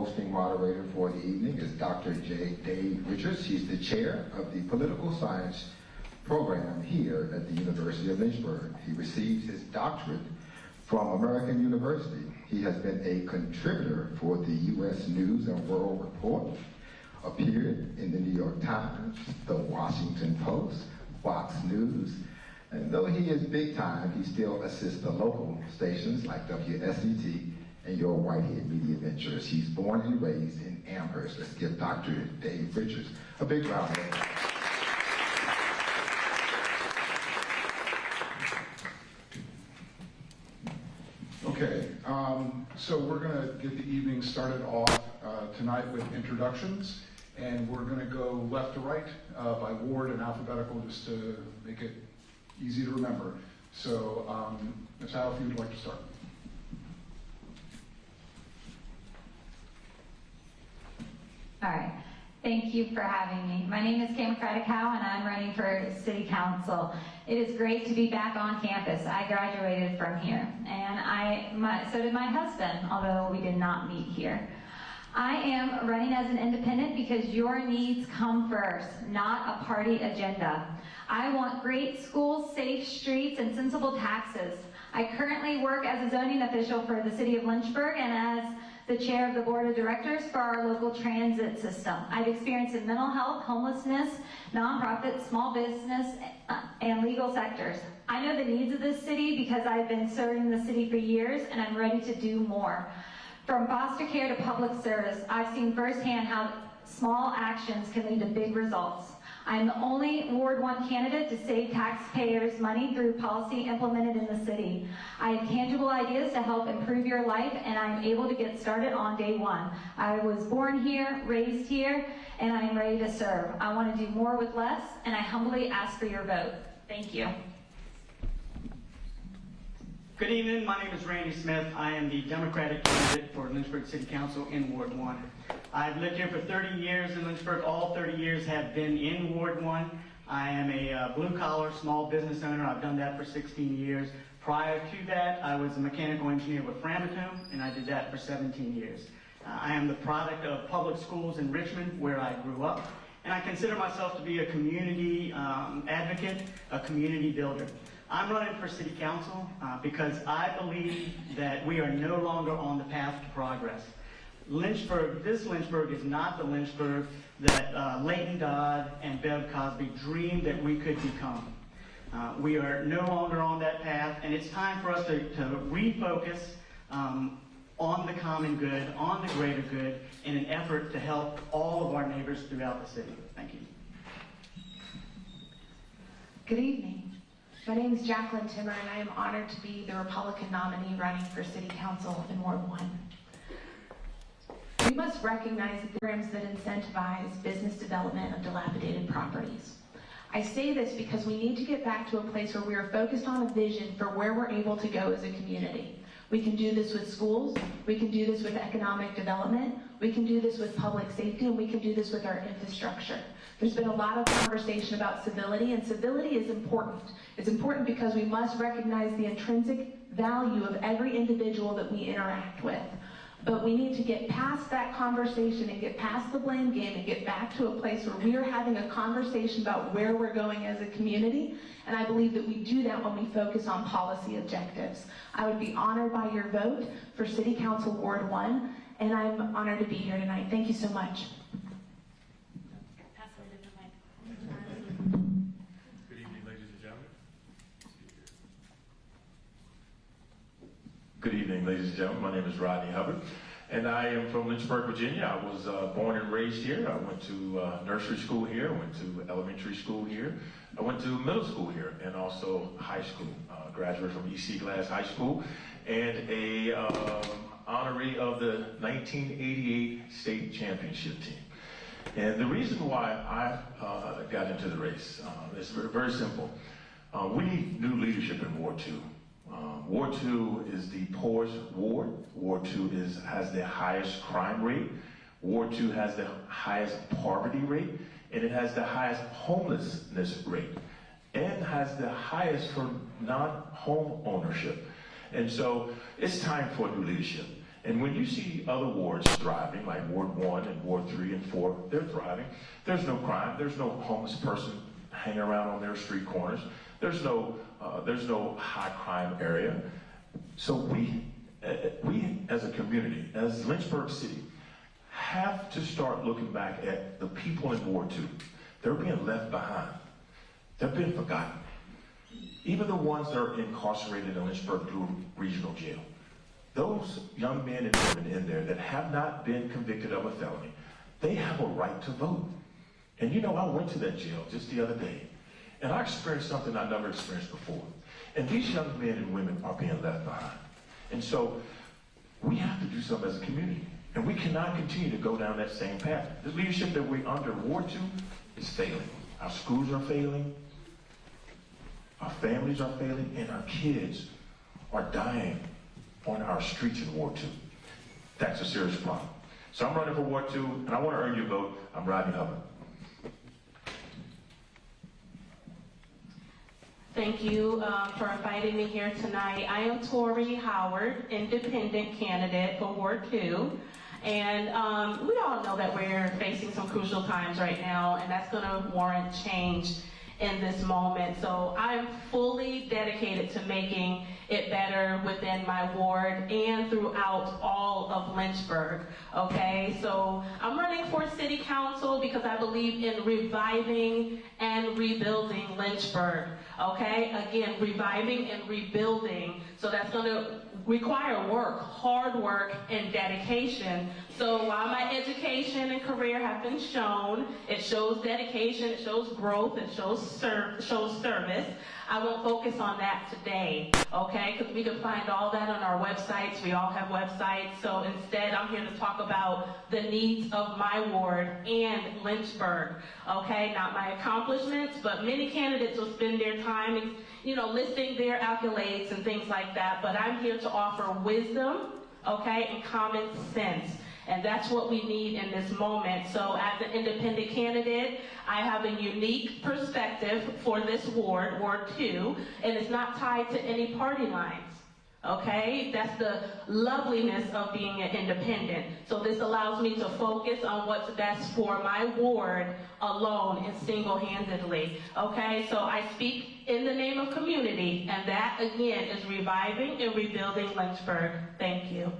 hosting moderator for the evening is Dr. Dave Richards. He's the chair of the political science program here at the University of Lynchburg. He received his doctorate from American University. He has been a contributor for the U.S. News and World Report, appeared in the New York Times, the Washington Post, Fox News, and though he is big time, he still assists the local stations like WSET and your Whitehead Media Ventures. He's born and raised in Amherst. Let's give Dr. Dave Richards a big round of applause. Okay, so we're going to get the evening started off tonight with introductions, and we're going to go left to right by ward and alphabetical just to make it easy to remember. So, Ms. Howe, if you would like to start. All right. Thank you for having me. My name is Democratic Howe, and I'm running for City Council. It is great to be back on campus. I graduated from here, and so did my husband, although we did not meet here. I am running as an independent because your needs come first, not a party agenda. I want great schools, safe streets, and sensible taxes. I currently work as a zoning official for the City of Lynchburg and as the chair of the board of directors for our local transit system. I've experienced in mental health, homelessness, nonprofit, small business, and legal sectors. I know the needs of this city because I've been serving the city for years, and I'm ready to do more. From foster care to public service, I've seen firsthand how small actions can lead to big results. I'm the only Ward 1 candidate to save taxpayers money through policy implemented in the city. I have tangible ideas to help improve your life, and I'm able to get started on day one. I was born here, raised here, and I am ready to serve. I want to do more with less, and I humbly ask for your vote. Thank you. Good evening, my name is Randy Smith. I am the Democratic candidate for Lynchburg City Council in Ward 1. I've lived here for 30 years in Lynchburg. All 30 years have been in Ward 1. I am a blue-collar small business owner. I've done that for 16 years. Prior to that, I was a mechanical engineer with Framatome, and I did that for 17 years. I am the product of public schools in Richmond, where I grew up, and I consider myself to be a community advocate, a community builder. I'm running for City Council because I believe that we are no longer on the path to progress. This Lynchburg is not the Lynchburg that Leighton Dodd and Bev Cosby dreamed that we could become. We are no longer on that path, and it's time for us to refocus on the common good, on the greater good, in an effort to help all of our neighbors throughout the city. Thank you. Good evening. My name is Jacqueline Timmer, and I am honored to be the Republican nominee running for City Council in Ward 1. We must recognize the programs that incentivize business development of dilapidated properties. I say this because we need to get back to a place where we are focused on a vision for where we're able to go as a community. We can do this with schools, we can do this with economic development, we can do this with public safety, and we can do this with our infrastructure. There's been a lot of conversation about civility, and civility is important. It's important because we must recognize the intrinsic value of every individual that we interact with. But we need to get past that conversation and get past the blame game and get back to a place where we are having a conversation about where we're going as a community. And I believe that we do that when we focus on policy objectives. I would be honored by your vote for City Council Ward 1, and I'm honored to be here tonight. Thank you so much. Good evening, ladies and gentlemen. Good evening, ladies and gentlemen. My name is Rodney Hubbard, and I am from Lynchburg, Virginia. I was born and raised here. I went to nursery school here. I went to elementary school here. I went to middle school here, and also high school. Graduated from E.C. Glass High School, and a honoree of the 1988 state championship team. And the reason why I got into the race is very simple. We need new leadership in Ward 2. Ward 2 is the poorest ward. Ward 2 has the highest crime rate. Ward 2 has the highest poverty rate, and it has the highest homelessness rate, and has the highest for non-home ownership. And so it's time for new leadership. And when you see other wards thriving, like Ward 1 and Ward 3 and 4, they're thriving. There's no crime. There's no homeless person hanging around on their street corners. There's no high crime area. So we as a community, as Lynchburg City, have to start looking back at the people in Ward 2. They're being left behind. They're being forgotten. Even the ones that are incarcerated in Lynchburg Regional Jail. Those young men and women in there that have not been convicted of a felony, they have a right to vote. And you know, I went to that jail just the other day, and I experienced something I never experienced before. And these young men and women are being left behind. And so we have to do something as a community. And we cannot continue to go down that same path. The leadership that we're under Ward 2 is failing. Our schools are failing, our families are failing, and our kids are dying on our streets in Ward 2. That's a serious problem. So I'm running for Ward 2, and I want to earn your vote. I'm Rodney Hubbard. Thank you for inviting me here tonight. I am Tori Howard, independent candidate for Ward 2. And we all know that we're facing some crucial times right now, and that's going to warrant change in this moment. So I'm fully dedicated to making it better within my ward and throughout all of Lynchburg, okay? So I'm running for city council because I believe in reviving and rebuilding Lynchburg, okay? Again, reviving and rebuilding. So that's gonna require work, hard work, and dedication. So while my education and career have been shown, it shows dedication, it shows growth, it shows service, I won't focus on that today, okay? Because we can find all that on our websites. We all have websites. So instead, I'm here to talk about the needs of my ward and Lynchburg, okay? Not my accomplishments, but many candidates will spend their time, you know, listing their accolades and things like that. But I'm here to offer wisdom, okay, and common sense. And that's what we need in this moment. So as an independent candidate, I have a unique perspective for this ward, Ward 2, and it's not tied to any party lines. Okay? That's the loveliness of being an independent. So this allows me to focus on what's best for my ward alone and single-handedly. Okay? So I speak in the name of community, and that, again, is reviving and rebuilding Lynchburg. Thank you.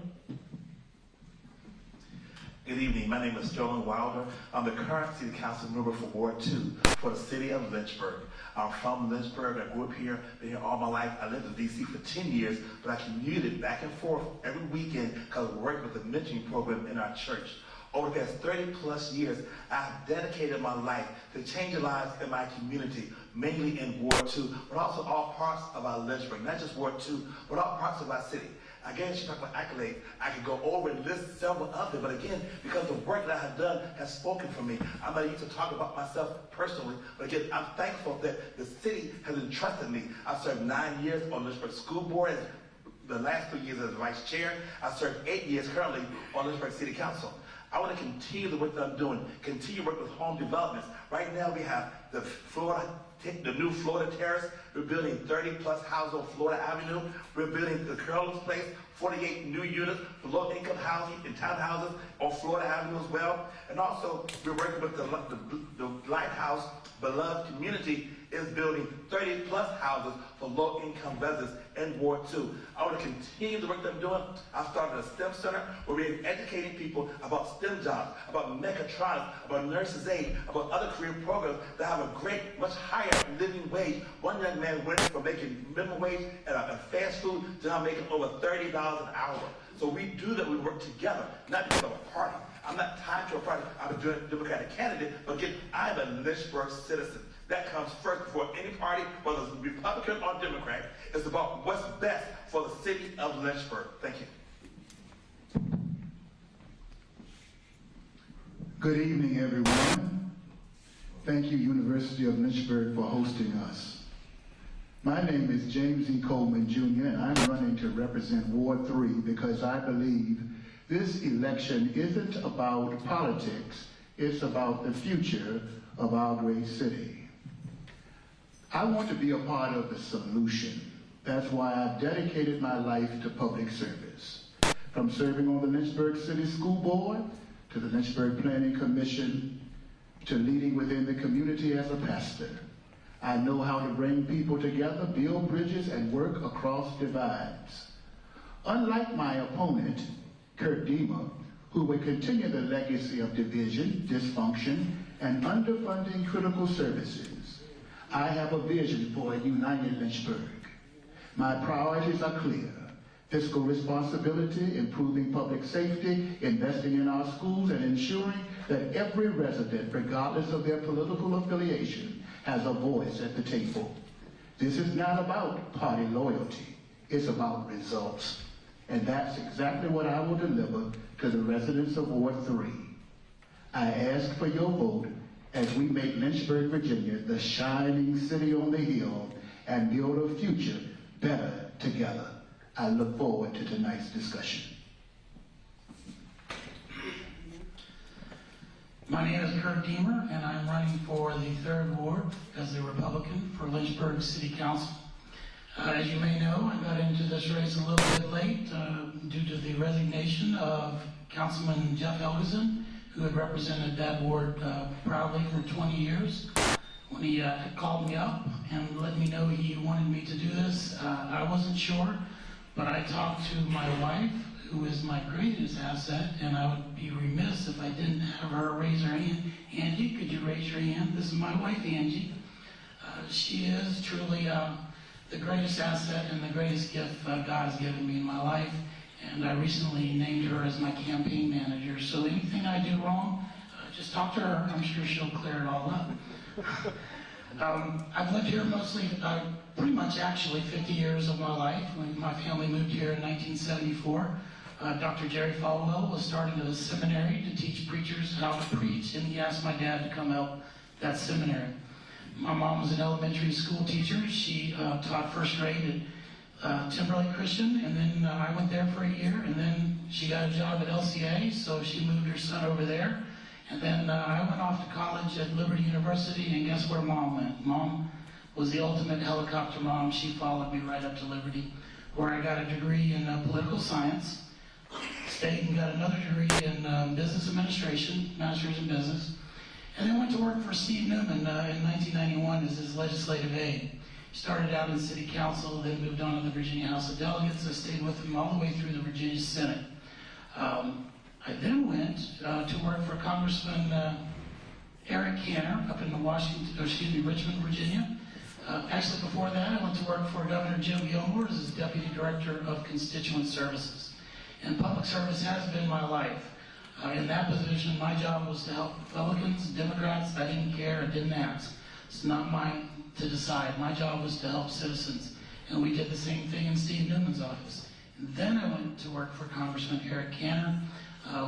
Good evening. My name is Jolan Wilder. I'm the current City Council member for Ward 2 for the city of Lynchburg. I'm from Lynchburg. I grew up here, been here all my life. I lived in D.C. for 10 years, but I commuted back and forth every weekend because I worked with the mentoring program in our church. Over the past 30 plus years, I've dedicated my life to change lives in my community, mainly in Ward 2, but also all parts of our Lynchburg, not just Ward 2, but all parts of our city. Again, she talked about accolades. I could go over and list several of them, but again, because the work that I have done has spoken for me, I'm not used to talk about myself personally, but again, I'm thankful that the city has entrusted me. I've served 9 years on the Lynchburg School Board, the last 3 years as vice chair. I served 8 years currently on Lynchburg City Council. I want to continue the work that I'm doing, continue to work with home developments. Right now we have the new Florida Terrace. We're building 30 plus houses on Florida Avenue. We're building the Curlin's Place, 48 new units for low income housing and townhouses on Florida Avenue as well. And also we're working with the Lighthouse Beloved Community is building 30 plus houses for low income residents in Ward 2. I want to continue the work that I'm doing. I started a STEM center where we're educating people about STEM jobs, about mechatronics, about nurses aid, about other career programs that have a great, much higher living wage. One young man went from making minimum wage at fast food to now making over $30 an hour. So we do that, we work together, not because of a party. I'm not tied to a party. I'm a Democratic candidate, but again, I'm a Lynchburg citizen. That comes first before any party, whether it's Republican or Democrat. It's about what's best for the city of Lynchburg. Thank you. Good evening, everyone. Thank you, University of Lynchburg, for hosting us. My name is James E. Coleman, Jr., and I'm running to represent Ward 3 because I believe this election isn't about politics, it's about the future of our great city. I want to be a part of the solution. That's why I've dedicated my life to public service. from serving on the Lynchburg City School Board, to the Lynchburg Planning Commission, to leading within the community as a pastor. I know how to bring people together, build bridges, and work across divides. Unlike my opponent, Kurt Deemer, who would continue the legacy of division, dysfunction, and underfunding critical services, I have a vision for a united Lynchburg. My priorities are clear: fiscal responsibility, improving public safety, investing in our schools, and ensuring that every resident, regardless of their political affiliation, has a voice at the table. This is not about party loyalty, it's about results. And that's exactly what I will deliver to the residents of Ward 3. I ask for your vote as we make Lynchburg, Virginia, the shining city on the hill and build a future better together. I look forward to tonight's discussion. My name is Kurt Deemer, and I'm running for the 3rd Ward as a Republican for Lynchburg City Council. As you may know, I got into this race a little bit late due to the resignation of Councilman Jeff Helgeson, who had represented that ward proudly for 20 years. When he called me up and let me know he wanted me to do this, I wasn't sure, but I talked to my wife, who is my greatest asset, and I would be remiss if I didn't have her raise her hand. Angie, could you raise your hand? This is my wife, Angie. She is truly the greatest asset and the greatest gift God has given me in my life, and I recently named her as my campaign manager. So anything I do wrong, just talk to her. I'm sure she'll clear it all up. I've lived here mostly, pretty much actually 50 years of my life. When my family moved here in 1974, Dr. Jerry Falwell was starting a seminary to teach preachers how to preach, and he asked my dad to come help that seminary. My mom was an elementary school teacher. She taught first grade at Timberlake Christian, and then I went there for a year, and then she got a job at LCA, so she moved her son over there. And then I went off to college at Liberty University, and guess where Mom went? Mom was the ultimate helicopter mom. She followed me right up to Liberty, where I got a degree in political science, stayed and got another degree in business administration, master's in business, and then went to work for Steve Newman in 1991 as his legislative aide. Started out in City Council, then moved on to the Virginia House of Delegates. I stayed with him all the way through the Virginia Senate. I then went to work for Congressman Eric Canner up in Richmond, Virginia. Actually, before that, I went to work for Governor Jim Gilmore as his Deputy Director of Constituent Services. And public service has been my life. In that position, my job was to help Republicans, Democrats. I didn't care, I didn't ask. It's not mine to decide. My job was to help citizens. And we did the same thing in Steve Newman's office. And then I went to work for Congressman Eric Canner.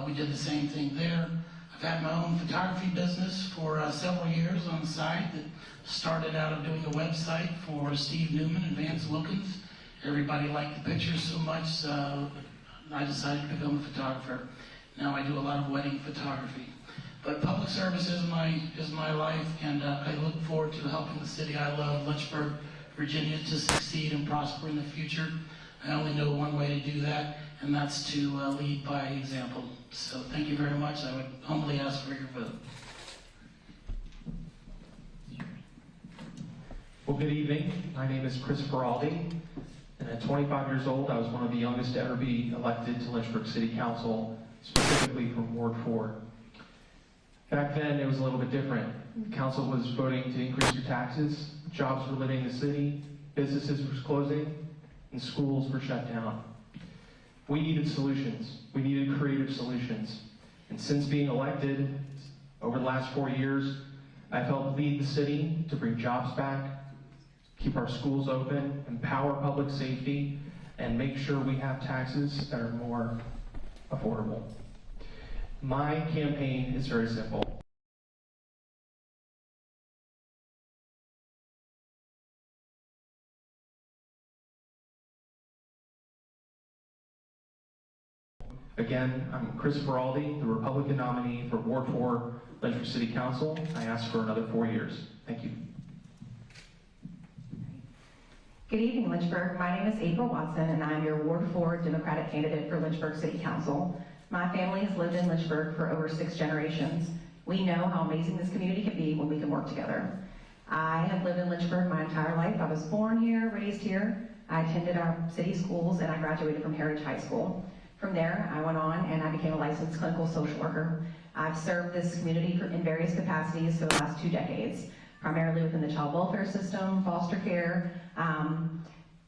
We did the same thing there. I've had my own photography business for several years on the side that started out of doing a website for Steve Newman and Vance Wilkins. Everybody liked the pictures so much, I decided to become a photographer. Now I do a lot of wedding photography. But public service is my life, and I look forward to helping the city I love, Lynchburg, Virginia, to succeed and prosper in the future. I only know one way to do that, and that's to lead by example. So thank you very much. I would humbly ask for your vote. Well, good evening. My name is Chris Feraldi, and at 25 years old, I was one of the youngest to ever be elected to Lynchburg City Council, specifically from Ward 4. Back then, it was a little bit different. Council was voting to increase your taxes, jobs were leaving the city, businesses were closing, and schools were shut down. We needed solutions. We needed creative solutions. And since being elected, over the last 4 years, I've helped lead the city to bring jobs back, keep our schools open, empower public safety, and make sure we have taxes that are more affordable. My campaign is very simple. Again, I'm Chris Feraldi, the Republican nominee for Ward 4, Lynchburg City Council. I ask for another 4 years. Thank you. Good evening, Lynchburg. My name is April Watson, and I'm your Ward 4 Democratic candidate for Lynchburg City Council. My family has lived in Lynchburg for over 6 generations. We know how amazing this community can be when we can work together. I have lived in Lynchburg my entire life. I was born here, raised here. I attended our city schools, and I graduated from Heritage High School. From there, I went on and I became a licensed clinical social worker. I've served this community in various capacities for the last 2 decades, primarily within the child welfare system, foster care,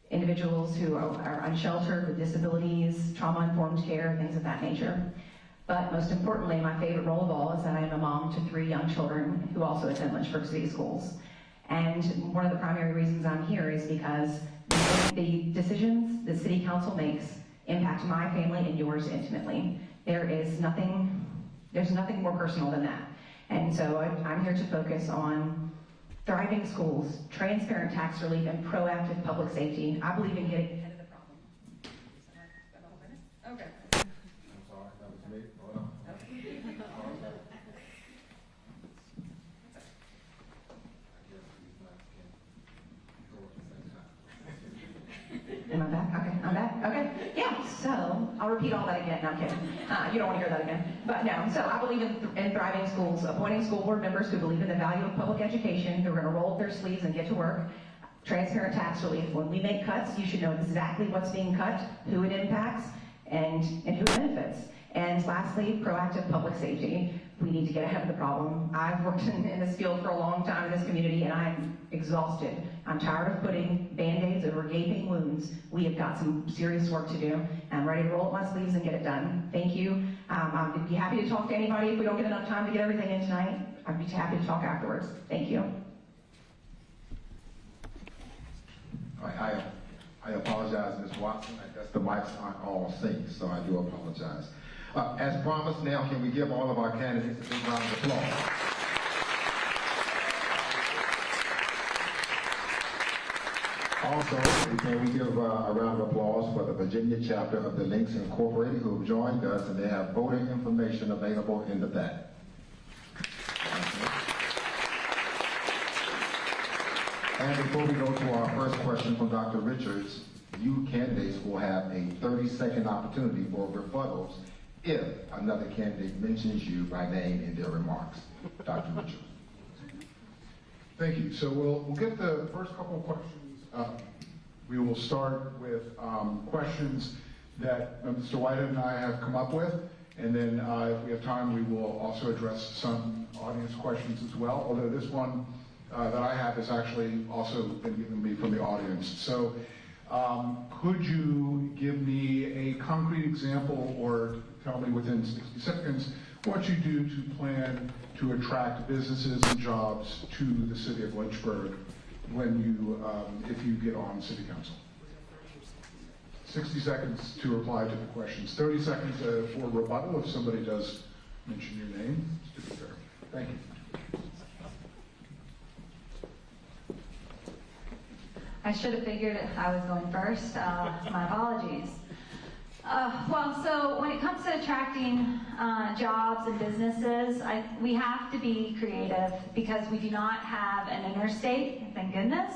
individuals who are unsheltered with disabilities, trauma-informed care, things of that nature. But most importantly, my favorite role of all is that I am a mom to 3 young children who also attend Lynchburg City Schools. And one of the primary reasons I'm here is because the decisions the City Council makes impact my family and yours intimately. There's nothing more personal than that. And so I'm here to focus on thriving schools, transparent tax relief, and proactive public safety. I believe in getting ahead of the problem. Okay. I'm sorry, that was me. Hold on. Am I back? Okay, I'm back. Okay. Yeah, so I'll repeat all that again. No, I'm kidding. You don't want to hear that again. But no, so I believe in thriving schools, appointing school board members who believe in the value of public education, who are going to roll up their sleeves and get to work. Transparent tax relief. When we make cuts, you should know exactly what's being cut, who it impacts, and who it benefits. And lastly, proactive public safety. We need to get ahead of the problem. I've worked in this field for a long time in this community, and I'm exhausted. I'm tired of putting Band-Aids over gaping wounds. We have got some serious work to do, and I'm ready to roll up my sleeves and get it done. Thank you. I'd be happy to talk to anybody. If we don't get enough time to get everything in tonight, I'd be happy to talk afterwards. Thank you. I apologize, Ms. Watson. I guess the mics aren't all synced, so I do apologize. As promised, now can we give all of our candidates a big round of applause? Also, can we give a round of applause for the Virginia chapter of the Links Incorporated who have joined us, and they have voting information available in the back. And before we go to our first question from Dr. Richards, you candidates will have a 30-second opportunity for rebuttals if another candidate mentions you by name in their remarks. Dr. Richards. Thank you. So we'll get the first couple of questions. We will start with questions that Mr. Whitehead and I have come up with, and then if we have time, we will also address some audience questions as well, although this one that I have has actually also been given me from the audience. So could you give me a concrete example or tell me within 60 seconds what you do to plan to attract businesses and jobs to the city of Lynchburg when you, if you get on city council? 60 seconds to reply to the questions. 30 seconds for rebuttal if somebody does mention your name, to be fair. Thank you. I should have figured I was going first. My apologies. Well, so when it comes to attracting jobs and businesses, we have to be creative because we do not have an interstate, thank goodness.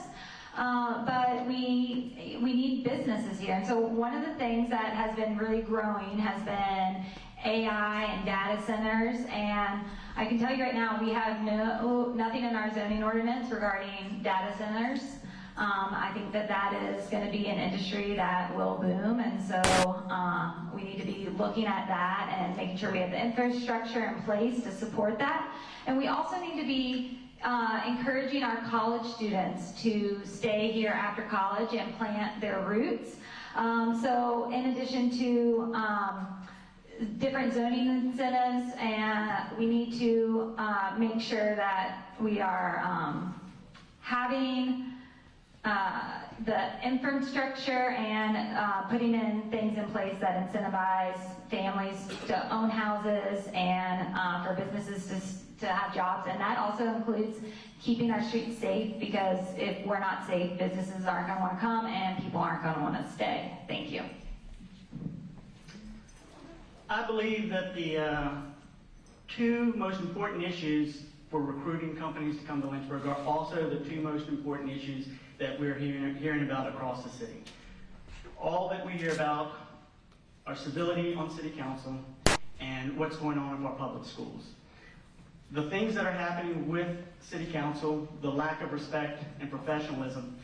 But we need businesses here. And so one of the things that has been really growing has been AI and data centers. And I can tell you right now, we have nothing in our zoning ordinance regarding data centers. I think that is going to be an industry that will boom, and so we need to be looking at that and making sure we have the infrastructure in place to support that. And we also need to be encouraging our college students to stay here after college and plant their roots. So in addition to different zoning incentives, and we need to make sure that we are having the infrastructure and putting in things in place that incentivize families to own houses and for businesses to have jobs. And that also includes keeping our streets safe, because if we're not safe, businesses aren't going to want to come and people aren't going to want to stay. Thank you. I believe that the two most important issues for recruiting companies to come to Lynchburg are also the two most important issues that we're hearing about across the city. All that we hear about are civility on city council and what's going on in our public schools. The things that are happening with city council, the lack of respect and professionalism,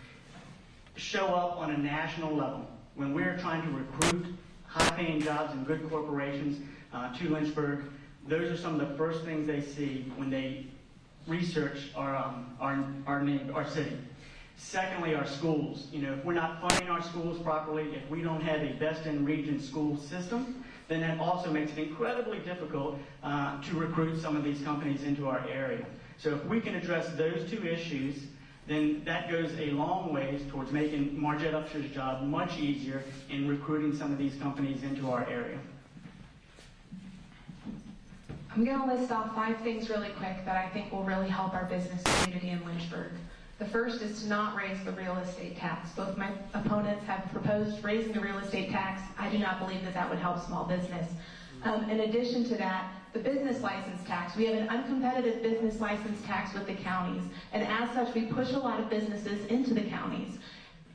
show up on a national level. When we're trying to recruit high-paying jobs in good corporations to Lynchburg, those are some of the first things they see when they research our city. Secondly, our schools. You know, if we're not funding our schools properly, if we don't have a best-in-region school system, then that also makes it incredibly difficult to recruit some of these companies into our area. So if we can address those two issues, then that goes a long ways towards making Margette Upsher's job much easier in recruiting some of these companies into our area. I'm going to list off 5 things really quick that I think will really help our business community in Lynchburg. The first is to not raise the real estate tax. Both my opponents have proposed raising the real estate tax. I do not believe that that would help small business. In addition to that, the business license tax. We have an uncompetitive business license tax with the counties, and as such, we push a lot of businesses into the counties.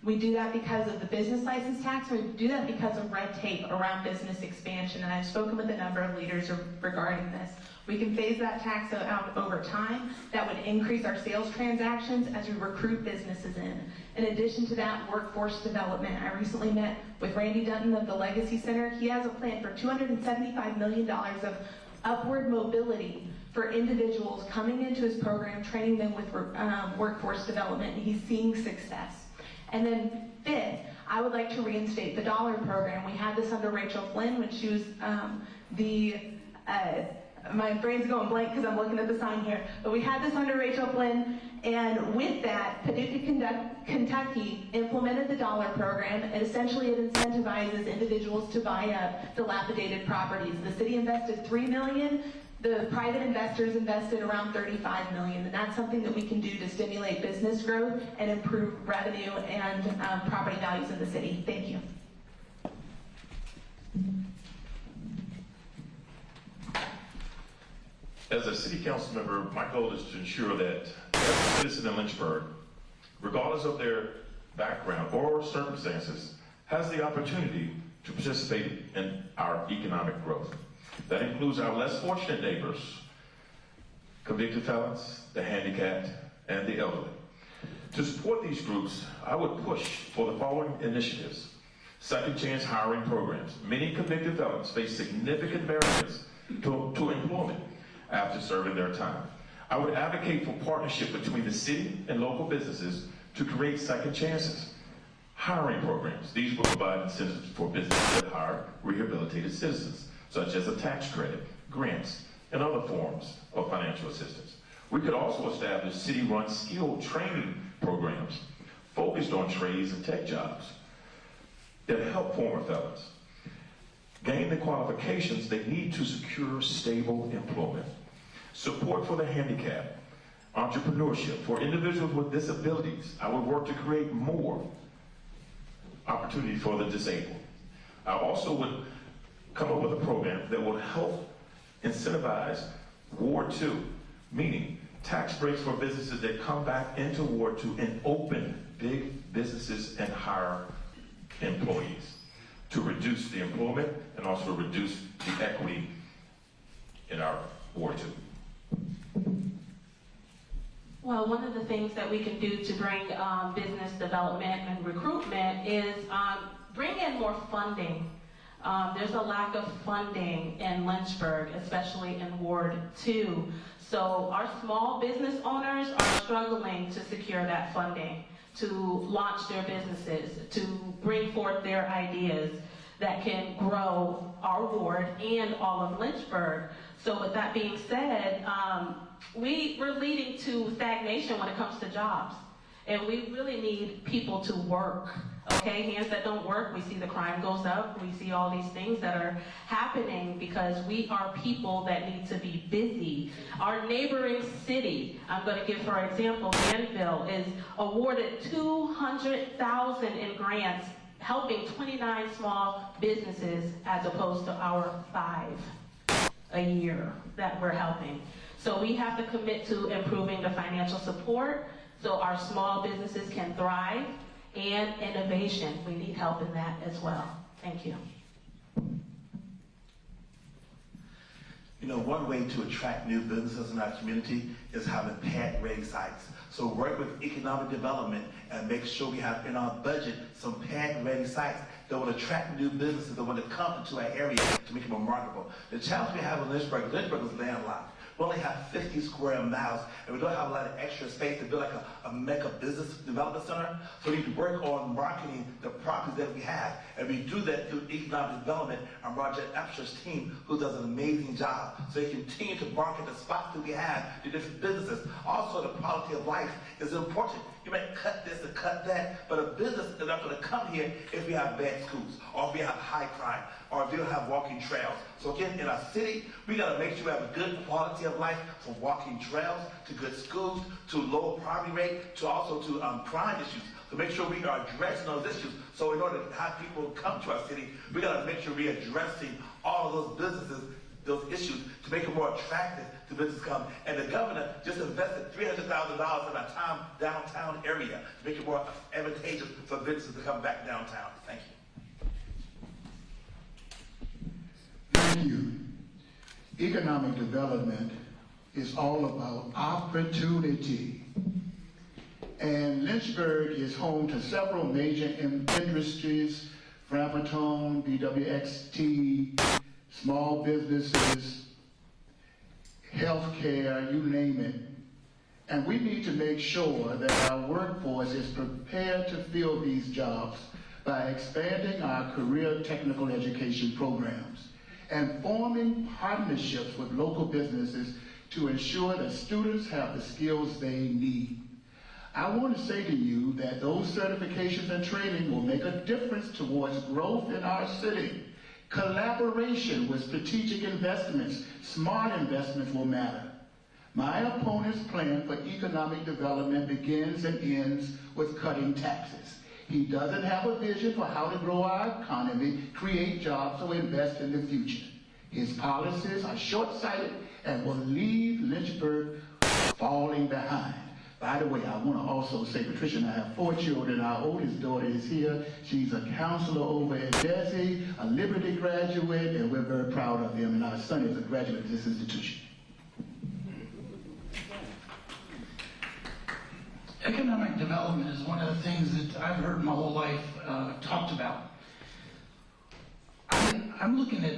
We do that because of the business license tax, or we do that because of red tape around business expansion, and I've spoken with a number of leaders regarding this. We can phase that tax out over time. That would increase our sales transactions as we recruit businesses in. In addition to that, workforce development. I recently met with Randy Dutton of the Legacy Center. He has a plan for $275 million of upward mobility for individuals coming into his program, training them with workforce development, and he's seeing success. And then 5th, I would like to reinstate the dollar program. We had this under Rachel Flynn when she was my brain's going blank because I'm looking at the sign here, but we had this under Rachel Flynn, and with that, Paducah, Kentucky implemented the dollar program, and essentially it incentivizes individuals to buy up dilapidated properties. The city invested $3 million, the private investors invested around $35 million, and that's something that we can do to stimulate business growth and improve revenue and property values in the city. Thank you. As a city council member, my goal is to ensure that every citizen in Lynchburg, regardless of their background or circumstances, has the opportunity to participate in our economic growth. That includes our less fortunate neighbors, convicted felons, the handicapped, and the elderly. To support these groups, I would push for the following initiatives. Second chance hiring programs. Many convicted felons face significant barriers to employment after serving their time. I would advocate for partnership between the city and local businesses to create second chances. Hiring programs. These will provide incentives for businesses that hire rehabilitated citizens, such as a tax credit, grants, and other forms of financial assistance. We could also establish city-run skill training programs focused on trades and tech jobs that help former felons gain the qualifications they need to secure stable employment. Support for the handicapped, entrepreneurship for individuals with disabilities. I would work to create more opportunity for the disabled. I also would come up with a program that will help incentivize Ward 2, meaning tax breaks for businesses that come back into Ward 2 and open big businesses and hire employees to reduce the employment and also reduce the equity in our Ward 2. Well, one of the things that we can do to bring business development and recruitment is bring in more funding. There's a lack of funding in Lynchburg, especially in Ward 2. So our small business owners are struggling to secure that funding, to launch their businesses, to bring forth their ideas that can grow our ward and all of Lynchburg. So with that being said, we're leading to stagnation when it comes to jobs. And we really need people to work, okay? Hands that don't work, we see the crime goes up, we see all these things that are happening because we are people that need to be busy. Our neighboring city, I'm gonna give for example, Danville is awarded $200,000 in grants, helping 29 small businesses as opposed to our 5. a year that we're helping. So we have to commit to improving the financial support so our small businesses can thrive, and innovation. We need help in that as well. Thank you. You know, one way to attract new businesses in our community is having pad-ready sites. So work with economic development and make sure we have in our budget some pad-ready sites that will attract new businesses that want to come into our area to make it more marketable. The challenge we have in Lynchburg is landlocked. We only have 50 square miles, and we don't have a lot of extra space to build like a mega business development center. So we need to work on marketing the properties that we have. And we do that through economic development and Roger Epster's team, who does an amazing job. So they continue to market the spots that we have to different businesses. Also, the quality of life is important. You might cut this and cut that, but a business is not going to come here if we have bad schools, or if we have high crime, or if we don't have walking trails. So again, in our city, we got to make sure we have a good quality of life, from walking trails to good schools to low poverty rate to also to crime issues. So make sure we are addressing those issues. So in order to have people come to our city, we got to make sure we're addressing all of those businesses, those issues, to make it more attractive to business come. And the governor just invested $300,000 in our downtown area to make it more advantageous for businesses to come back downtown. Thank you. Thank you. Economic development is all about opportunity. And Lynchburg is home to several major industries: Framatome, BWXT, small businesses, healthcare, you name it. And we need to make sure that our workforce is prepared to fill these jobs by expanding our career technical education programs and forming partnerships with local businesses to ensure that students have the skills they need. I want to say to you that those certifications and training will make a difference towards growth in our city. Collaboration with strategic investments, smart investments will matter. My opponent's plan for economic development begins and ends with cutting taxes. He doesn't have a vision for how to grow our economy, create jobs, or invest in the future. His policies are short-sighted and will leave Lynchburg falling behind. By the way, I want to also say, Patricia and I have 4 children. Our oldest daughter is here. She's a counselor over at Desi, a Liberty graduate, and we're very proud of him. And our son is a graduate of this institution. Economic development is one of the things that I've heard my whole life talked about. I'm looking at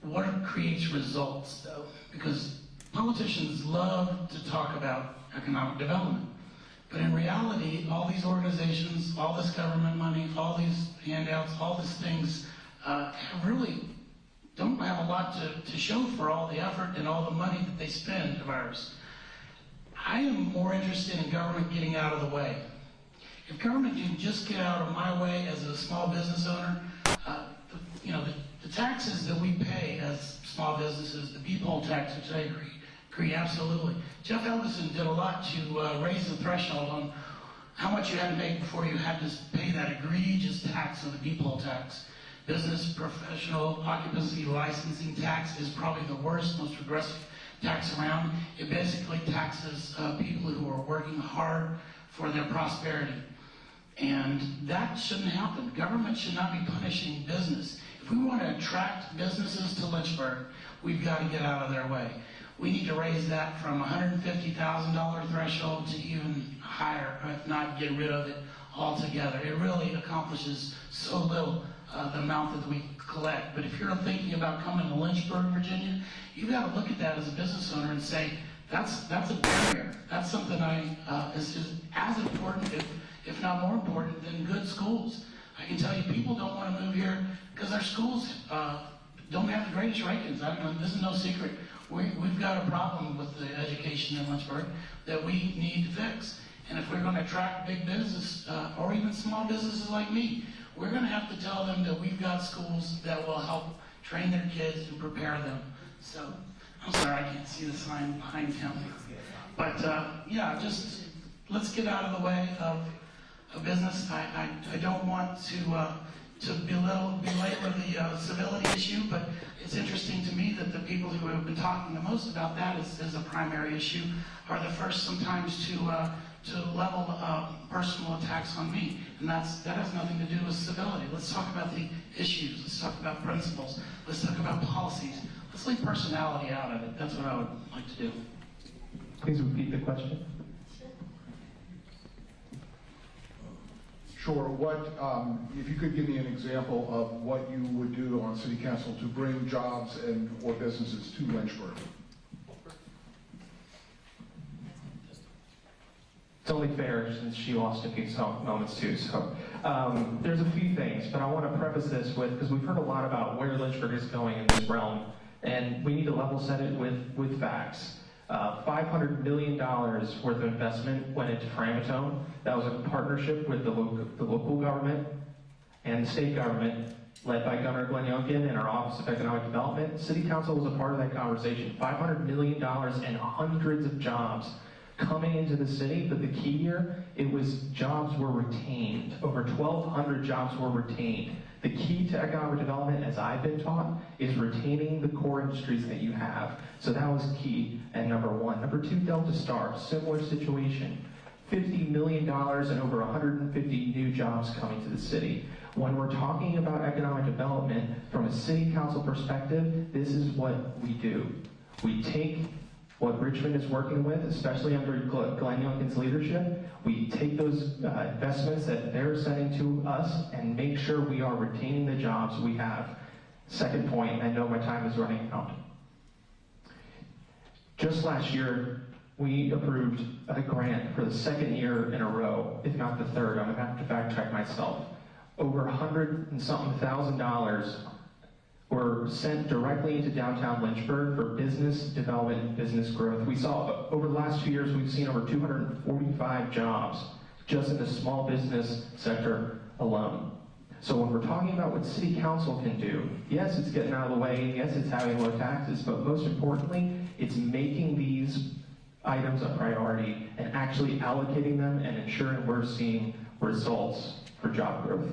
what creates results, though, because politicians love to talk about economic development. But in reality, all these organizations, all this government money, all these handouts, all these things really don't have a lot to show for all the effort and all the money that they spend of ours. I am more interested in government getting out of the way. If government can just get out of my way as a small business owner, the taxes that we pay as small businesses, the peephole tax, which I agree absolutely. Jeff Elgison did a lot to raise the threshold on how much you had to make before you had to pay that egregious tax of the peephole tax. Business professional occupancy licensing tax is probably the worst, most regressive tax around. It basically taxes people who are working hard for their prosperity. And that shouldn't happen. Government should not be punishing business. If we want to attract businesses to Lynchburg, we've got to get out of their way. We need to raise that from $150,000 threshold to even higher, if not get rid of it altogether. It really accomplishes so little, the amount that we collect. But if you're thinking about coming to Lynchburg, Virginia, you've got to look at that as a business owner and say, that's a barrier. That's something is as important, if not more important, than good schools. I can tell you, people don't want to move here because our schools don't have the greatest rankings. I mean, this is no secret. We've got a problem with the education in Lynchburg that we need to fix. And if we're going to attract big business, or even small businesses like me, we're going to have to tell them that we've got schools that will help train their kids and prepare them. So, I'm sorry, I can't see the sign behind him. But yeah, just let's get out of the way of business. I don't want to belittle the civility issue, but it's interesting to me that the people who have been talking the most about that as a primary issue are the first sometimes to level personal attacks on me, and that has nothing to do with civility. Let's talk about the issues. Let's talk about principles. Let's talk about policies. Let's leave personality out of it. That's what I would like to do. Please repeat the question. Sure. If you could give me an example of what you would do on City Council to bring jobs or businesses to Lynchburg? It's only fair since she lost a few moments too. So there's a few things, but I want to preface this with, because we've heard a lot about where Lynchburg is going in this realm, and we need to level set it with facts. $500 million worth of investment went into Framatome. That was a partnership with the local government and the state government, led by Governor Glenn Youngkin and our Office of Economic Development. City Council was a part of that conversation. $500 million and hundreds of jobs coming into the city, but the key here, it was jobs were retained. Over 1,200 jobs were retained. The key to economic development, as I've been taught, is retaining the core industries that you have. So that was key at number one. Number two, Delta Star, similar situation. $50 million and over 150 new jobs coming to the city. When we're talking about economic development, from a city council perspective, this is what we do. We take what Richmond is working with, especially under Glenn Youngkin's leadership, we take those investments that they're sending to us and make sure we are retaining the jobs we have. Second point, I know my time is running out. Just last year, we approved a grant for the second year in a row, if not the third. I'm gonna have to fact check myself. Over $100 and something thousand were sent directly into downtown Lynchburg for business development and business growth. We saw, over the last 2 years, we've seen over 245 jobs just in the small business sector alone. So when we're talking about what City Council can do, yes, it's getting out of the way, yes, it's having low taxes, but most importantly, it's making these items a priority and actually allocating them and ensuring we're seeing results for job growth.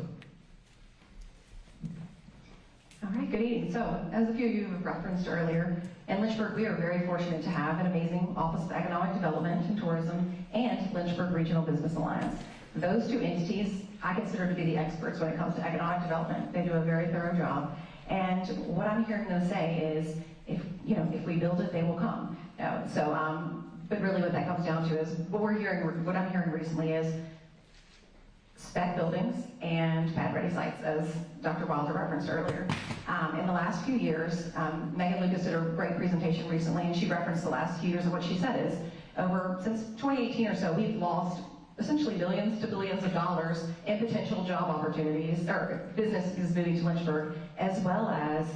All right, good evening. So, as a few of you have referenced earlier, in Lynchburg, we are very fortunate to have an amazing Office of Economic Development and Tourism and Lynchburg Regional Business Alliance. Those two entities I consider to be the experts when it comes to economic development. They do a very thorough job. And what I'm hearing them say is, if we build it, they will come. But really what that comes down to is, what I'm hearing recently is spec buildings and pad-ready sites, as Dr. Wilder referenced earlier. In the last few years, Megan Lucas did a great presentation recently, and she referenced the last few years, and what she said is, since 2018 or so, we've lost essentially billions to billions of dollars in potential job opportunities, or businesses moving to Lynchburg, as well as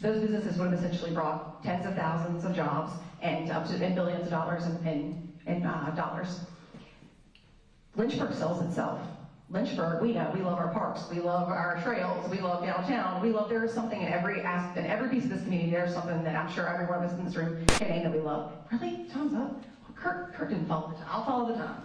those businesses would have essentially brought tens of thousands of jobs and up to billions of dollars in dollars. Lynchburg sells itself. Lynchburg, we know, we love our parks, we love our trails, we love downtown, there is something in every aspect, in every piece of this community, there's something that I'm sure every one of us in this room can name that we love. Really? Time's up? Kurt didn't follow the time. I'll follow the time.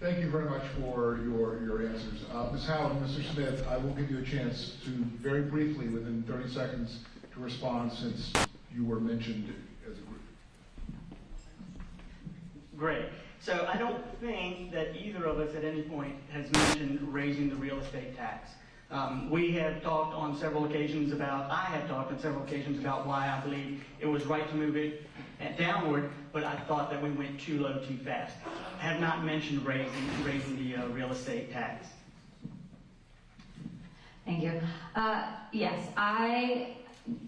Thank you very much for your answers. Ms. Howard and Mr. Smith, I will give you a chance to very briefly, within 30 seconds, to respond since you were mentioned as a group. Great. So I don't think that either of us at any point has mentioned raising the real estate tax. I have talked on several occasions about why I believe it was right to move it downward, but I thought that we went too low too fast. I have not mentioned raising the real estate tax. Thank you. Yes,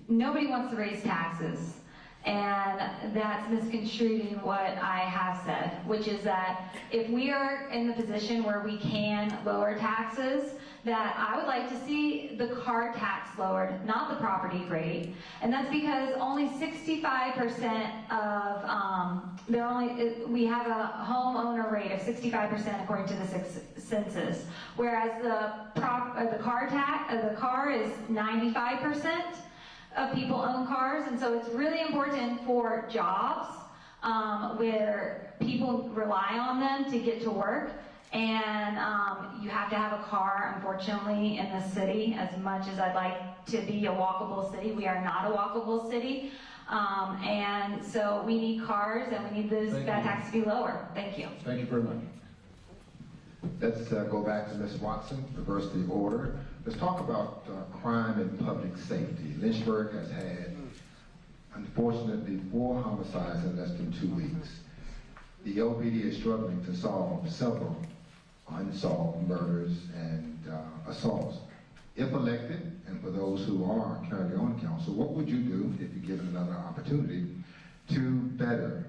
nobody wants to raise taxes. And that's misconstruing what I have said, which is that if we are in the position where we can lower taxes, that I would like to see the car tax lowered, not the property rate. And that's because only 65% we have a homeowner rate of 65% according to the census, whereas the car is 95%. Of people own cars, and so it's really important for jobs where people rely on them to get to work. And you have to have a car, unfortunately, in the city. As much as I'd like to be a walkable city, we are not a walkable city. And so we need cars, and we need that tax to be lower. Thank you. Thank you very much. Let's go back to Ms. Watson, reverse the order. Let's talk about crime and public safety. Lynchburg has had, unfortunately, 4 homicides in less than 2 weeks. The LPD is struggling to solve several unsolved murders and assaults. If elected, and for those who are currently on council, what would you do if you're given another opportunity to better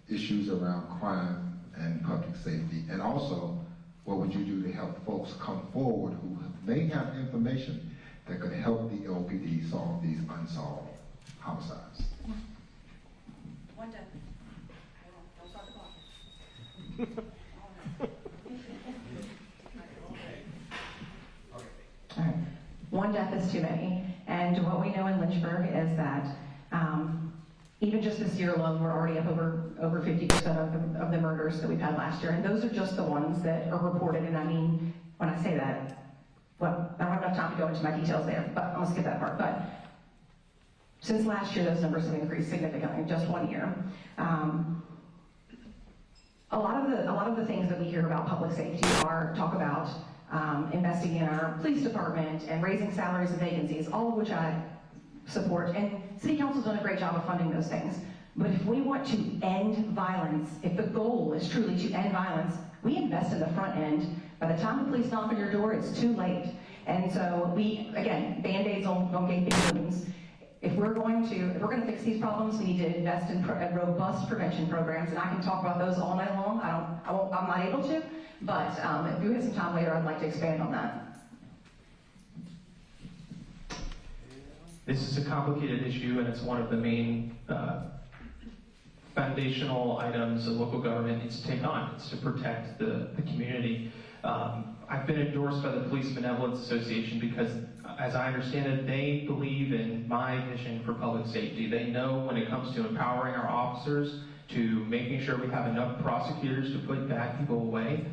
issues around crime and public safety? And also, what would you do to help folks come forward who may have information that could help the LPD solve these unsolved homicides? One done. Don't start the clock. All right. One death is too many. And what we know in Lynchburg is that even just this year alone, we're already up over 50% of the murders that we've had last year. And those are just the ones that are reported. And I mean, when I say that, well, I don't have enough time to go into my details there, but I'll skip that part. But since last year, those numbers have increased significantly in just 1 year. A lot of the things that we hear about public safety talk about investing in our police department and raising salaries and vacancies, all of which I support. And City Council's done a great job of funding those things. But if we want to end violence, if the goal is truly to end violence, we invest in the front end. By the time the police knock on your door, it's too late. And so again, Band-Aids don't get big wounds. If we're going to fix these problems, we need to invest in robust prevention programs, and I can talk about those all night long. I'm not able to, but if we have some time later, I'd like to expand on that. This is a complicated issue, and it's one of the main foundational items a local government needs to take on. It's to protect the community. I've been endorsed by the Police Benevolence Association because, as I understand it, they believe in my vision for public safety. They know when it comes to empowering our officers, to making sure we have enough prosecutors to put bad people away,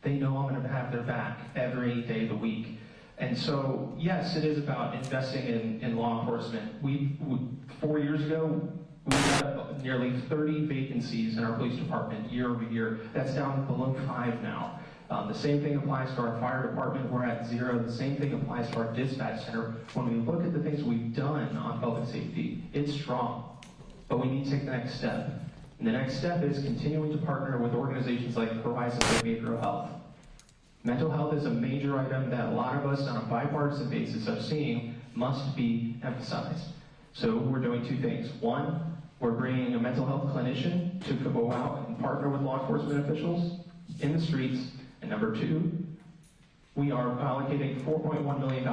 they know I'm going to have their back every day of the week. And so, yes, it is about investing in law enforcement. 4 years ago, we had nearly 30 vacancies in our police department year over year. That's down below 5 now. The same thing applies to our fire department. We're at 0. The same thing applies to our dispatch center. When we look at the things we've done on public safety, it's strong. But we need to take the next step. And the next step is continuing to partner with organizations like Horizons for Behavioral Health. Mental health is a major item that a lot of us on a bipartisan basis are seeing must be emphasized. So we're doing 2 things. One, we're bringing a mental health clinician to go out and partner with law enforcement officials in the streets. And number 2, we are allocating $4.1 million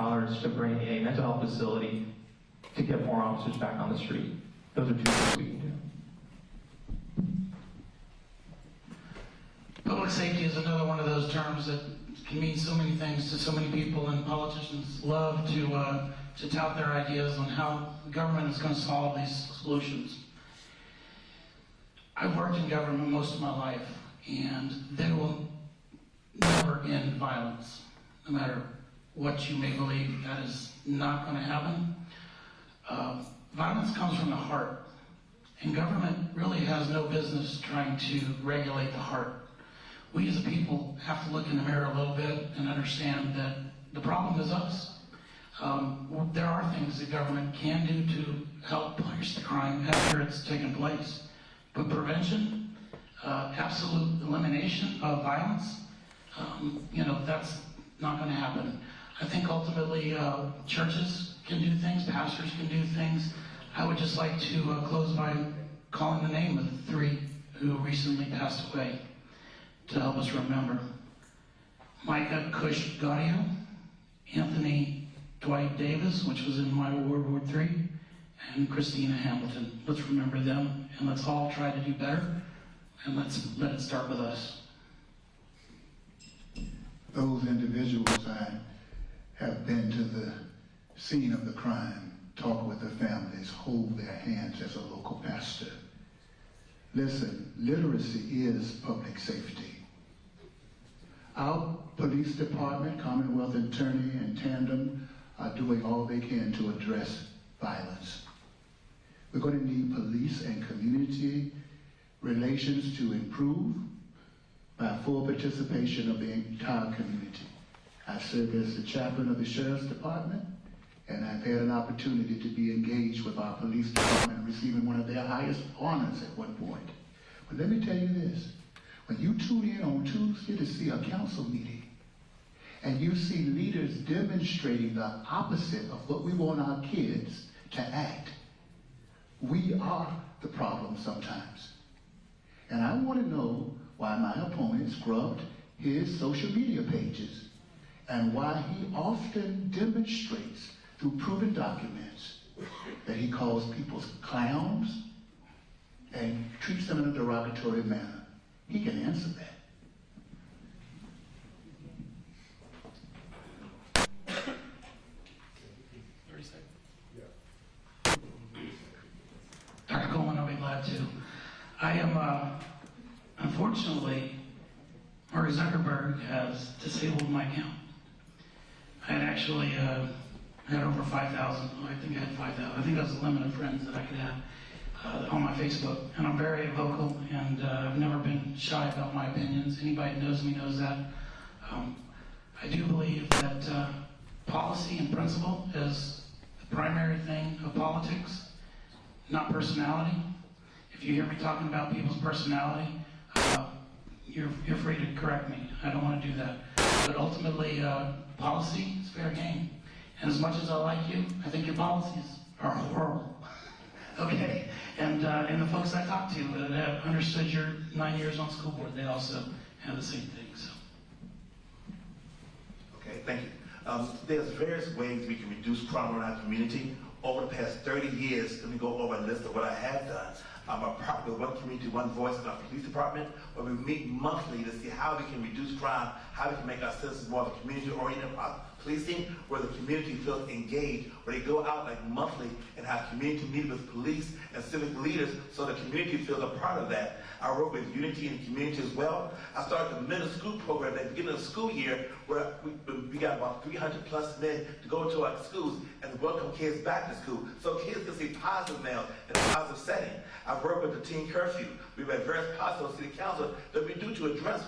to bring a mental health facility to get more officers back on the street. Those are 2 things we can do. Public safety is another one of those terms that can mean so many things to so many people, and politicians love to tout their ideas on how government is going to solve these solutions. I've worked in government most of my life, and they will never end violence. No matter what you may believe, that is not going to happen. Violence comes from the heart, and government really has no business trying to regulate the heart. We as a people have to look in the mirror a little bit and understand that the problem is us. There are things that government can do to help punish the crime after it's taken place. But prevention, absolute elimination of violence, that's not going to happen. I think ultimately churches can do things, pastors can do things. I would just like to close by calling the name of the 3 who recently passed away to help us remember. Micah Cush Gaudio, Anthony Dwight Davis, which was in my World War III, and Christina Hamilton. Let's remember them, and let's all try to do better, and let's let it start with us. Those individuals, I have been to the scene of the crime, talk with the families, hold their hands as a local pastor. Listen, literacy is public safety. Our police department, Commonwealth Attorney and Tandem are doing all they can to address violence. We're going to need police and community relations to improve by full participation of the entire community. I serve as the chaplain of the Sheriff's Department, and I've had an opportunity to be engaged with our police department, receiving one of their highest honors at one point. But let me tell you this, when you tune in on Tuesday to see a council meeting, and you see leaders demonstrating the opposite of what we want our kids to act, we are the problem sometimes. And I want to know why my opponent scrubbed his social media pages and why he often demonstrates through proven documents that he calls people clowns and treats them in a derogatory manner. He can answer that. Dr. Coleman, I'll be glad to. I am, unfortunately, Mark Zuckerberg has disabled my account. I had actually had over 5,000, I think I had 5,000. I think that was the limit of friends that I could have on my Facebook. And I'm very vocal, and I've never been shy about my opinions. Anybody who knows me knows that. I do believe that policy and principle is the primary thing of politics, not personality. If you hear me talking about people's personality, you're free to correct me. I don't want to do that. But ultimately, policy is fair game. And as much as I like you, I think your policies are horrible. Okay? And the folks I talk to that have understood your 9 years on school board, they also have the same thing. So. Okay, thank you. There's various ways we can reduce crime in our community. Over the past 30 years, let me go over a list of what I have done. I'm a partner with One Community, One Voice in our police department, where we meet monthly to see how we can reduce crime, how we can make our citizens more of a community-oriented policing, where the community feels engaged, where they go out like monthly and have community meetings with police and civic leaders so the community feels a part of that. I work with Unity in the community as well. I started the middle school program at the beginning of the school year where we got about 300 plus men to go to our schools and welcome kids back to school so kids can see positive now in a positive setting. I work with the teen curfew. We've had various policies on city council that we do to address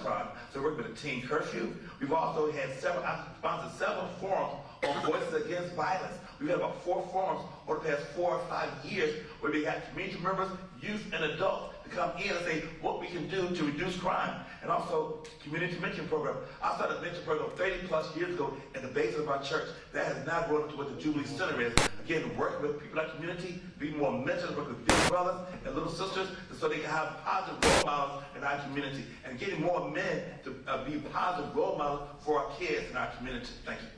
crime. So we work with the teen curfew. We've also had sponsored several forums on voices against violence. We've had about 4 forums over the past 4 or 5 years where we got community members, youth, and adults to come in and say what we can do to reduce crime. And also, community mentoring program. I started a mentoring program 30 plus years ago in the base of our church. That has now grown up to what the Jubilee Center is. Again, working with people in our community, being more mentors, working with big brothers and little sisters, so they can have positive role models in our community. And getting more men to be positive role models for our kids in our community. Thank you.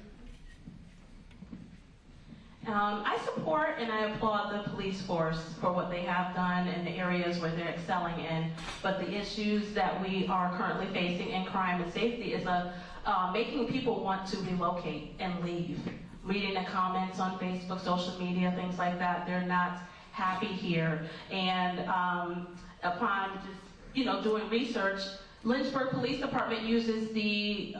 I support and I applaud the police force for what they have done in the areas where they're excelling in. But the issues that we are currently facing in crime and safety is making people want to relocate and leave. Reading the comments on Facebook, social media, things like that, they're not happy here. And upon just, doing research, Lynchburg Police Department uses the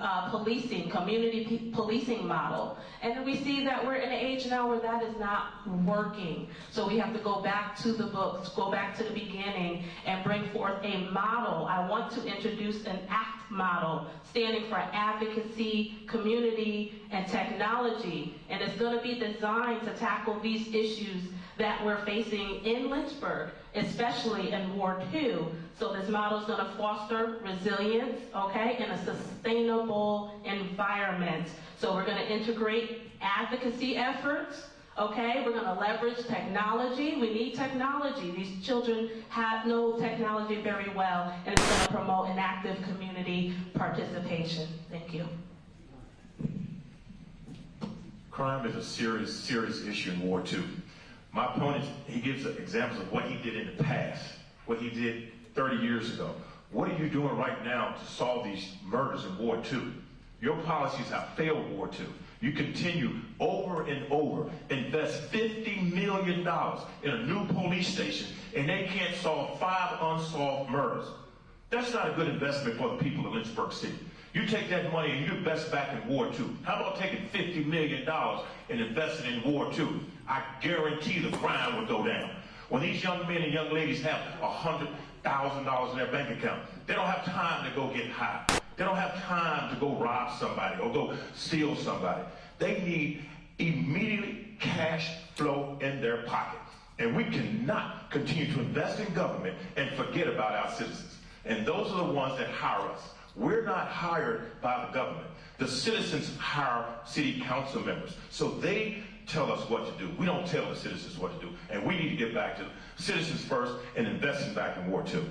community policing model. And we see that we're in an age now where that is not working. So we have to go back to the books, go back to the beginning, and bring forth a model. I want to introduce an ACT model, standing for advocacy, community, and technology. And it's going to be designed to tackle these issues that we're facing in Lynchburg, especially in Ward 2. So this model is going to foster resilience, okay, in a sustainable environment. So we're going to integrate advocacy efforts, okay? We're going to leverage technology. We need technology. These children know technology very well, and it's going to promote an active community participation. Thank you. Crime is a serious, serious issue in Ward 2. My opponent, he gives examples of what he did in the past, what he did 30 years ago. What are you doing right now to solve these murders in Ward 2? Your policies have failed Ward 2. You continue over and over, invest $50 million in a new police station, and they can't solve 5 unsolved murders. That's not a good investment for the people of Lynchburg City. You take that money and you invest back in Ward 2. How about taking $50 million and investing in Ward 2? I guarantee the crime would go down. When these young men and young ladies have $100,000 in their bank account, they don't have time to go get high. They don't have time to go rob somebody or go steal somebody. They need immediate cash flow in their pocket. And we cannot continue to invest in government and forget about our citizens. And those are the ones that hire us. We're not hired by the government. The citizens hire city council members. So they tell us what to do. We don't tell the citizens what to do. And we need to get back to citizens first and investing back in Ward 2.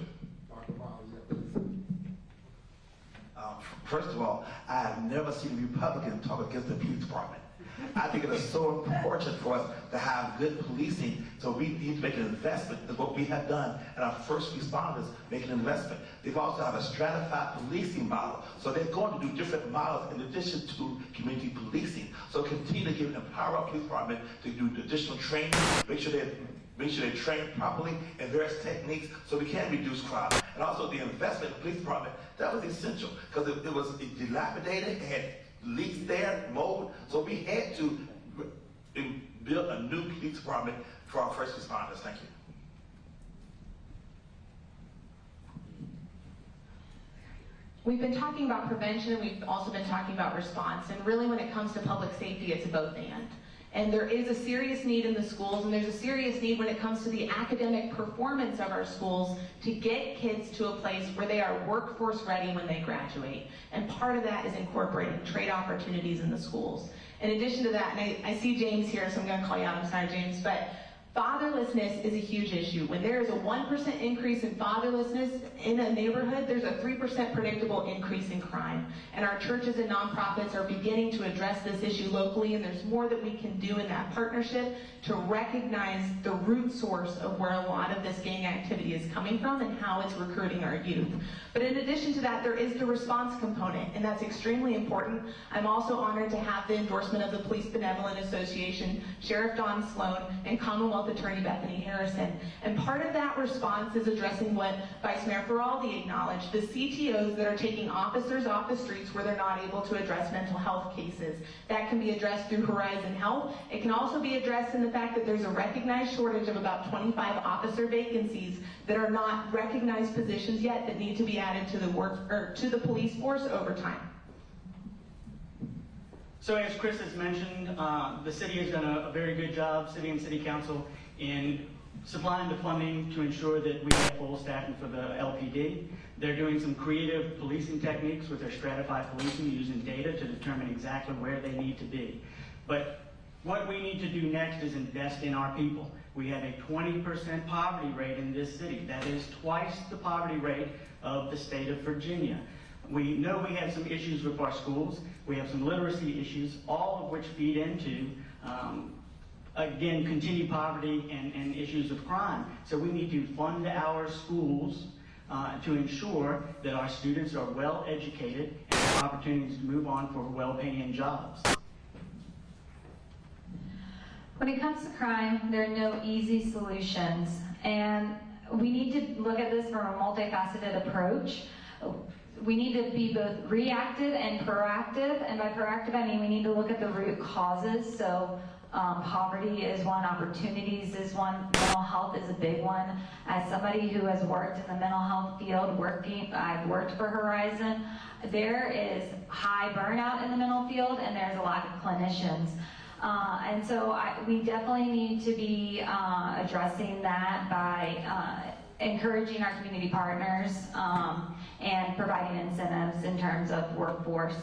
First of all, I have never seen a Republican talk against the police department. I think it is so important for us to have good policing, so we need to make an investment in what we have done, and our first responders make an investment. They've also have a stratified policing model, so they're going to do different models in addition to community policing. So continue to empower our police department to do additional training, make sure they train properly in various techniques so we can reduce crime. And also the investment in the police department, that was essential because it was dilapidated, it had leaks there, mold, so we had to build a new police department for our first responders. Thank you. We've been talking about prevention, we've also been talking about response, and really when it comes to public safety, it's a both and. And there is a serious need in the schools, and there's a serious need when it comes to the academic performance of our schools to get kids to a place where they are workforce ready when they graduate. And part of that is incorporating trade opportunities in the schools. In addition to that, and I see James here, so I'm going to call you out, I'm sorry, James, but fatherlessness is a huge issue. When there is a 1% increase in fatherlessness in a neighborhood, there's a 3% predictable increase in crime. And our churches and nonprofits are beginning to address this issue locally, and there's more that we can do in that partnership to recognize the root source of where a lot of this gang activity is coming from and how it's recruiting our youth. But in addition to that, there is the response component, and that's extremely important. I'm also honored to have the endorsement of the Police Benevolent Association, Sheriff Don Sloan, and Commonwealth Attorney Bethany Harrison. And part of that response is addressing what Vice Mayor Feraldi acknowledged, the CTOs that are taking officers off the streets where they're not able to address mental health cases. That can be addressed through Horizon Health. It can also be addressed in the fact that there's a recognized shortage of about 25 officer vacancies that are not recognized positions yet that need to be added to the police force over time. So as Chris has mentioned, the city has done a very good job, city and city council, in supplying the funding to ensure that we have full staffing for the LPD. They're doing some creative policing techniques with their stratified policing using data to determine exactly where they need to be. But what we need to do next is invest in our people. We have a 20% poverty rate in this city. That is twice the poverty rate of the state of Virginia. We know we have some issues with our schools. We have some literacy issues, all of which feed into, again, continued poverty and issues of crime. So we need to fund our schools to ensure that our students are well educated and have opportunities to move on for well-paying jobs. When it comes to crime, there are no easy solutions, and we need to look at this from a multifaceted approach. We need to be both reactive and proactive, and by proactive I mean we need to look at the root causes. So poverty is one, opportunities is one, mental health is a big one. As somebody who has worked in the mental health field, I've worked for Horizon, there is high burnout in the mental field and there's a lack of clinicians. And so we definitely need to be addressing that by encouraging our community partners and providing incentives in terms of workforce.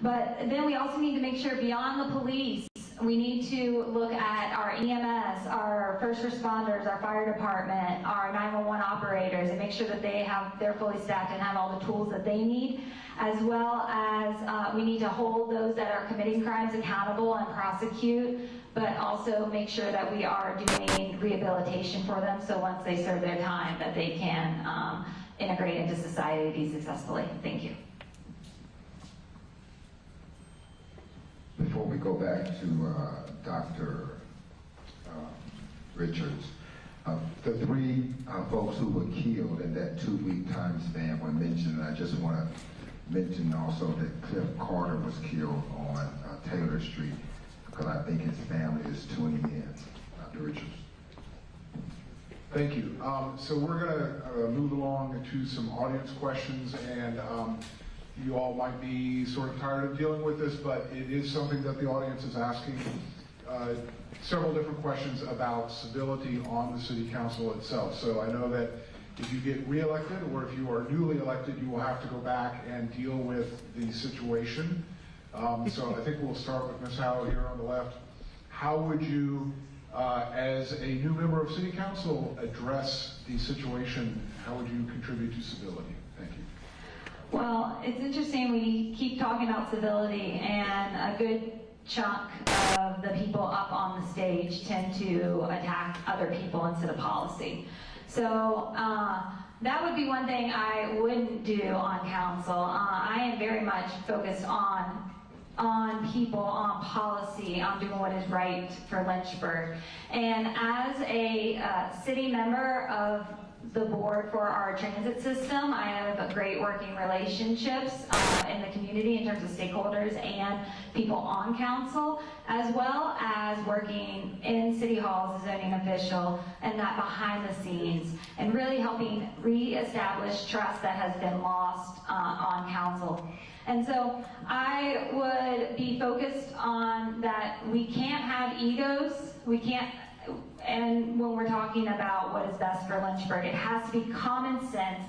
But then we also need to make sure beyond the police, we need to look at our EMS, our first responders, our fire department, our 911 operators, and make sure that they're fully staffed and have all the tools that they need, as well as we need to hold those that are committing crimes accountable and prosecute, but also make sure that we are doing rehabilitation for them, so once they serve their time, that they can integrate into society successfully. Thank you. Before we go back to Dr. Richards, the three folks who were killed in that 2-week time span were mentioned. I just want to mention also that Cliff Carter was killed on Taylor Street, because I think his family is tuning in. Dr. Richards. Thank you. So we're going to move along to some audience questions, and you all might be sort of tired of dealing with this, but it is something that the audience is asking. Several different questions about civility on the city council itself. So I know that if you get reelected or if you are newly elected, you will have to go back and deal with the situation. So I think we'll start with Ms. Howe here on the left. How would you, as a new member of city council, address the situation? How would you contribute to civility? Thank you. Well, it's interesting, we keep talking about civility, and a good chunk of the people up on the stage tend to attack other people instead of policy. So that would be one thing I wouldn't do on council. I am very much focused on people, on policy, on doing what is right for Lynchburg. And as a city member of the board for our transit system, I have great working relationships in the community in terms of stakeholders and people on council, as well as working in City Hall as a zoning official and that behind the scenes, and really helping reestablish trust that has been lost on council. And so I would be focused on that we can't have egos, we can't. And when we're talking about what is best for Lynchburg, it has to be common sense,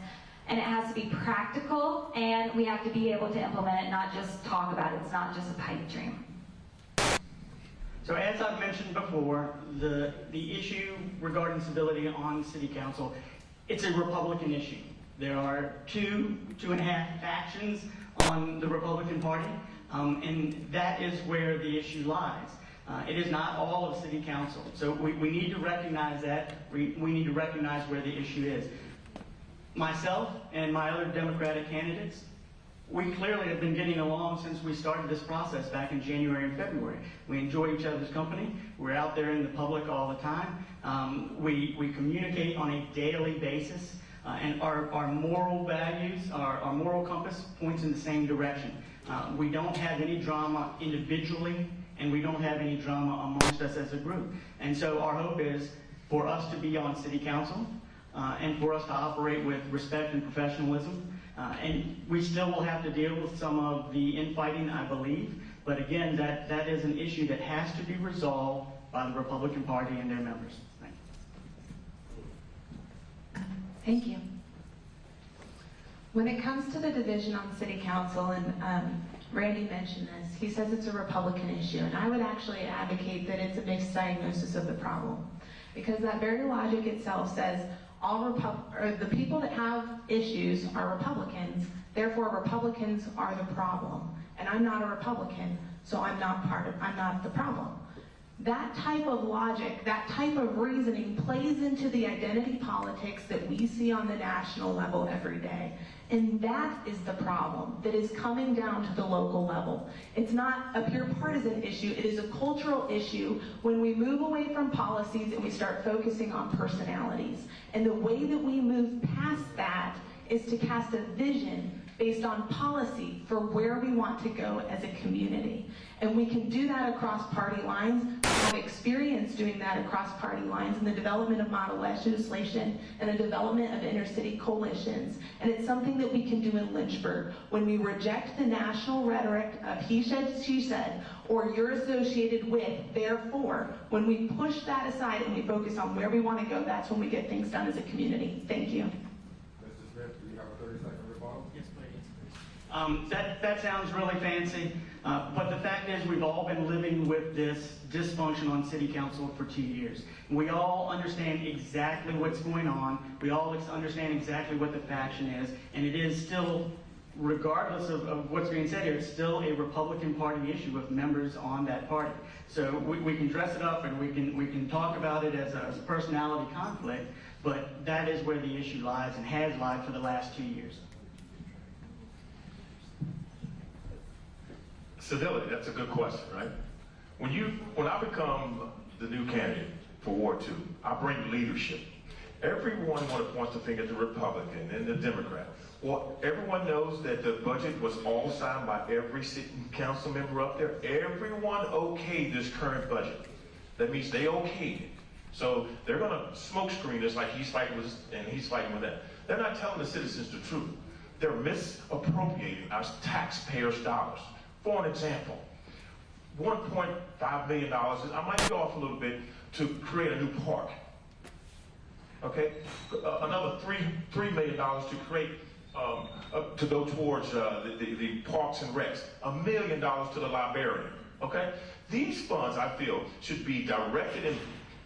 and it has to be practical, and we have to be able to implement it, not just talk about it. It's not just a pipe dream. So as I've mentioned before, the issue regarding civility on city council, it's a Republican issue. There are two and a half factions on the Republican Party, and that is where the issue lies. It is not all of city council. So we need to recognize that. We need to recognize where the issue is. Myself and my other Democratic candidates, we clearly have been getting along since we started this process back in January and February. We enjoy each other's company. We're out there in the public all the time. We communicate on a daily basis, and our moral values, our moral compass points in the same direction. We don't have any drama individually, and we don't have any drama amongst us as a group. And so our hope is for us to be on city council, and for us to operate with respect and professionalism. And we still will have to deal with some of the infighting, I believe. But again, that is an issue that has to be resolved by the Republican Party and their members. Thank you. Thank you. When it comes to the division on city council, and Randy mentioned this, he says it's a Republican issue, and I would actually advocate that it's a misdiagnosis of the problem. Because that very logic itself says the people that have issues are Republicans, therefore Republicans are the problem. And I'm not a Republican, so I'm not the problem. That type of logic, that type of reasoning plays into the identity politics that we see on the national level every day. And that is the problem that is coming down to the local level. It's not a pure partisan issue, it is a cultural issue when we move away from policies and we start focusing on personalities. And the way that we move past that is to cast a vision based on policy for where we want to go as a community. And we can do that across party lines. I have experience doing that across party lines in the development of model legislation and the development of inter-city coalitions. And it's something that we can do in Lynchburg. When we reject the national rhetoric of he said, she said, or you're associated with, therefore, when we push that aside and we focus on where we want to go, that's when we get things done as a community. Thank you. Mr. Smith, do you have a 30-second rebuttal? Yes, please. That sounds really fancy, but the fact is we've all been living with this dysfunction on city council for 2 years. We all understand exactly what's going on. We all understand exactly what the faction is, and it is still, regardless of what's being said here, it's still a Republican Party issue with members on that party. So we can dress it up and we can talk about it as a personality conflict, but that is where the issue lies and has lied for the last 2 years. Civility, that's a good question, right? When I become the new candidate for Ward 2, I bring leadership. Everyone wants to think of the Republican and the Democrat. Well, everyone knows that the budget was all signed by every city council member up there. Everyone okayed this current budget. That means they okayed it. So they're going to smoke screen this like he's fighting with, and he's fighting with that. They're not telling the citizens the truth. They're misappropriating our taxpayers' dollars. For an example, $1.5 million, I might go off a little bit, to create a new park. Okay? Another $3 million to create, to go towards the parks and recs. $1 million to the librarian. Okay? These funds, I feel, should be directed in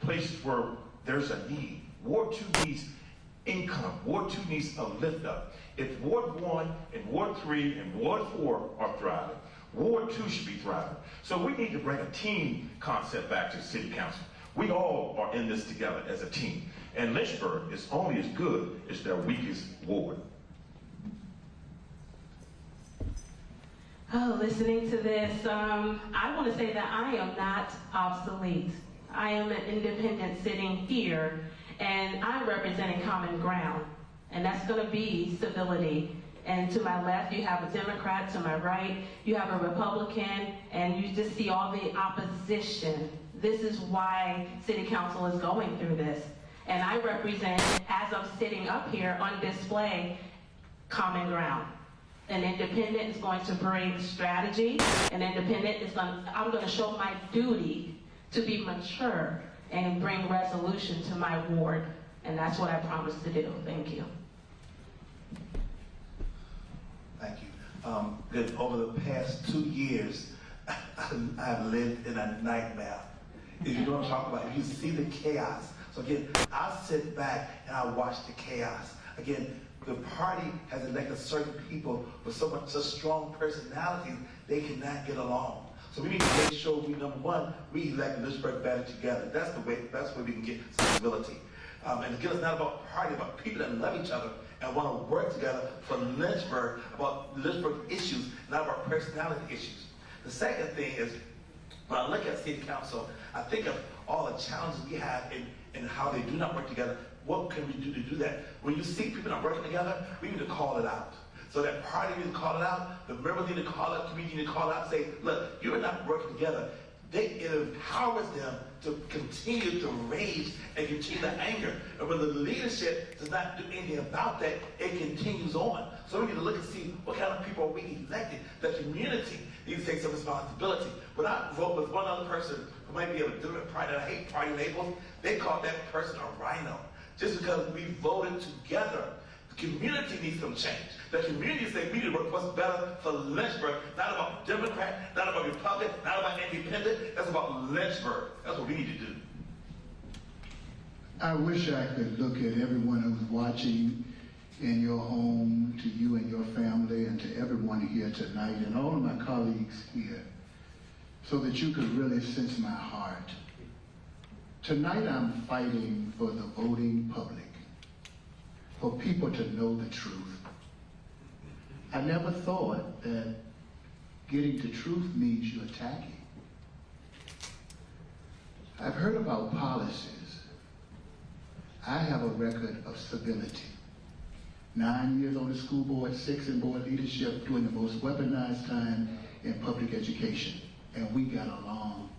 places where there's a need. Ward 2 needs income. Ward 2 needs a lift up. If Ward 1 and Ward 3 and Ward 4 are thriving, Ward 2 should be thriving. So we need to bring a team concept back to the city council. We all are in this together as a team. And Lynchburg is only as good as their weakest ward. Oh, listening to this, I want to say that I am not obsolete. I am an independent sitting here, and I'm representing common ground, and that's going to be civility. And to my left, you have a Democrat. To my right, you have a Republican, and you just see all the opposition. This is why City Council is going through this. And I represent, as I'm sitting up here on display, common ground. An independent is going to bring strategy. An independent is I'm going to show my duty to be mature and bring resolution to my ward. And that's what I promise to do. Thank you. Thank you. Good. Over the past 2 years, I've lived in a nightmare. If you know what I'm talking about, if you see the chaos. So again, I sit back and I watch the chaos. Again, the party has elected certain people with such strong personalities, they cannot get along. So we need to make sure we, number one, we elect Lynchburg better together. That's the way we can get stability. And again, it's not about party, about people that love each other and want to work together for Lynchburg, about Lynchburg issues, not about personality issues. The second thing is, when I look at City Council, I think of all the challenges we have in how they do not work together. What can we do to do that? When you see people not working together, we need to call it out. So that party needs to call it out, the members need to call it, the community need to call it out and say, look, you're not working together. It empowers them to continue to rage and continue to anger. And when the leadership does not do anything about that, it continues on. So we need to look and see what kind of people are we elected. The community needs to take some responsibility. When I vote with one other person who might be a different party, and I hate party labels, they call that person a rhino. Just because we voted together. The community needs some change. The community say we need to work what's better for Lynchburg, not about Democrat, not about Republican, not about independent. That's about Lynchburg. That's what we need to do. I wish I could look at everyone who's watching in your home, to you and your family, and to everyone here tonight, and all of my colleagues here, so that you could really sense my heart. Tonight I'm fighting for the voting public, for people to know the truth. I never thought that getting to truth means you're attacking. I've heard about policies. I have a record of civility. 9 years on the school board, 6 in board leadership, during the most weaponized time in public education, and we got along.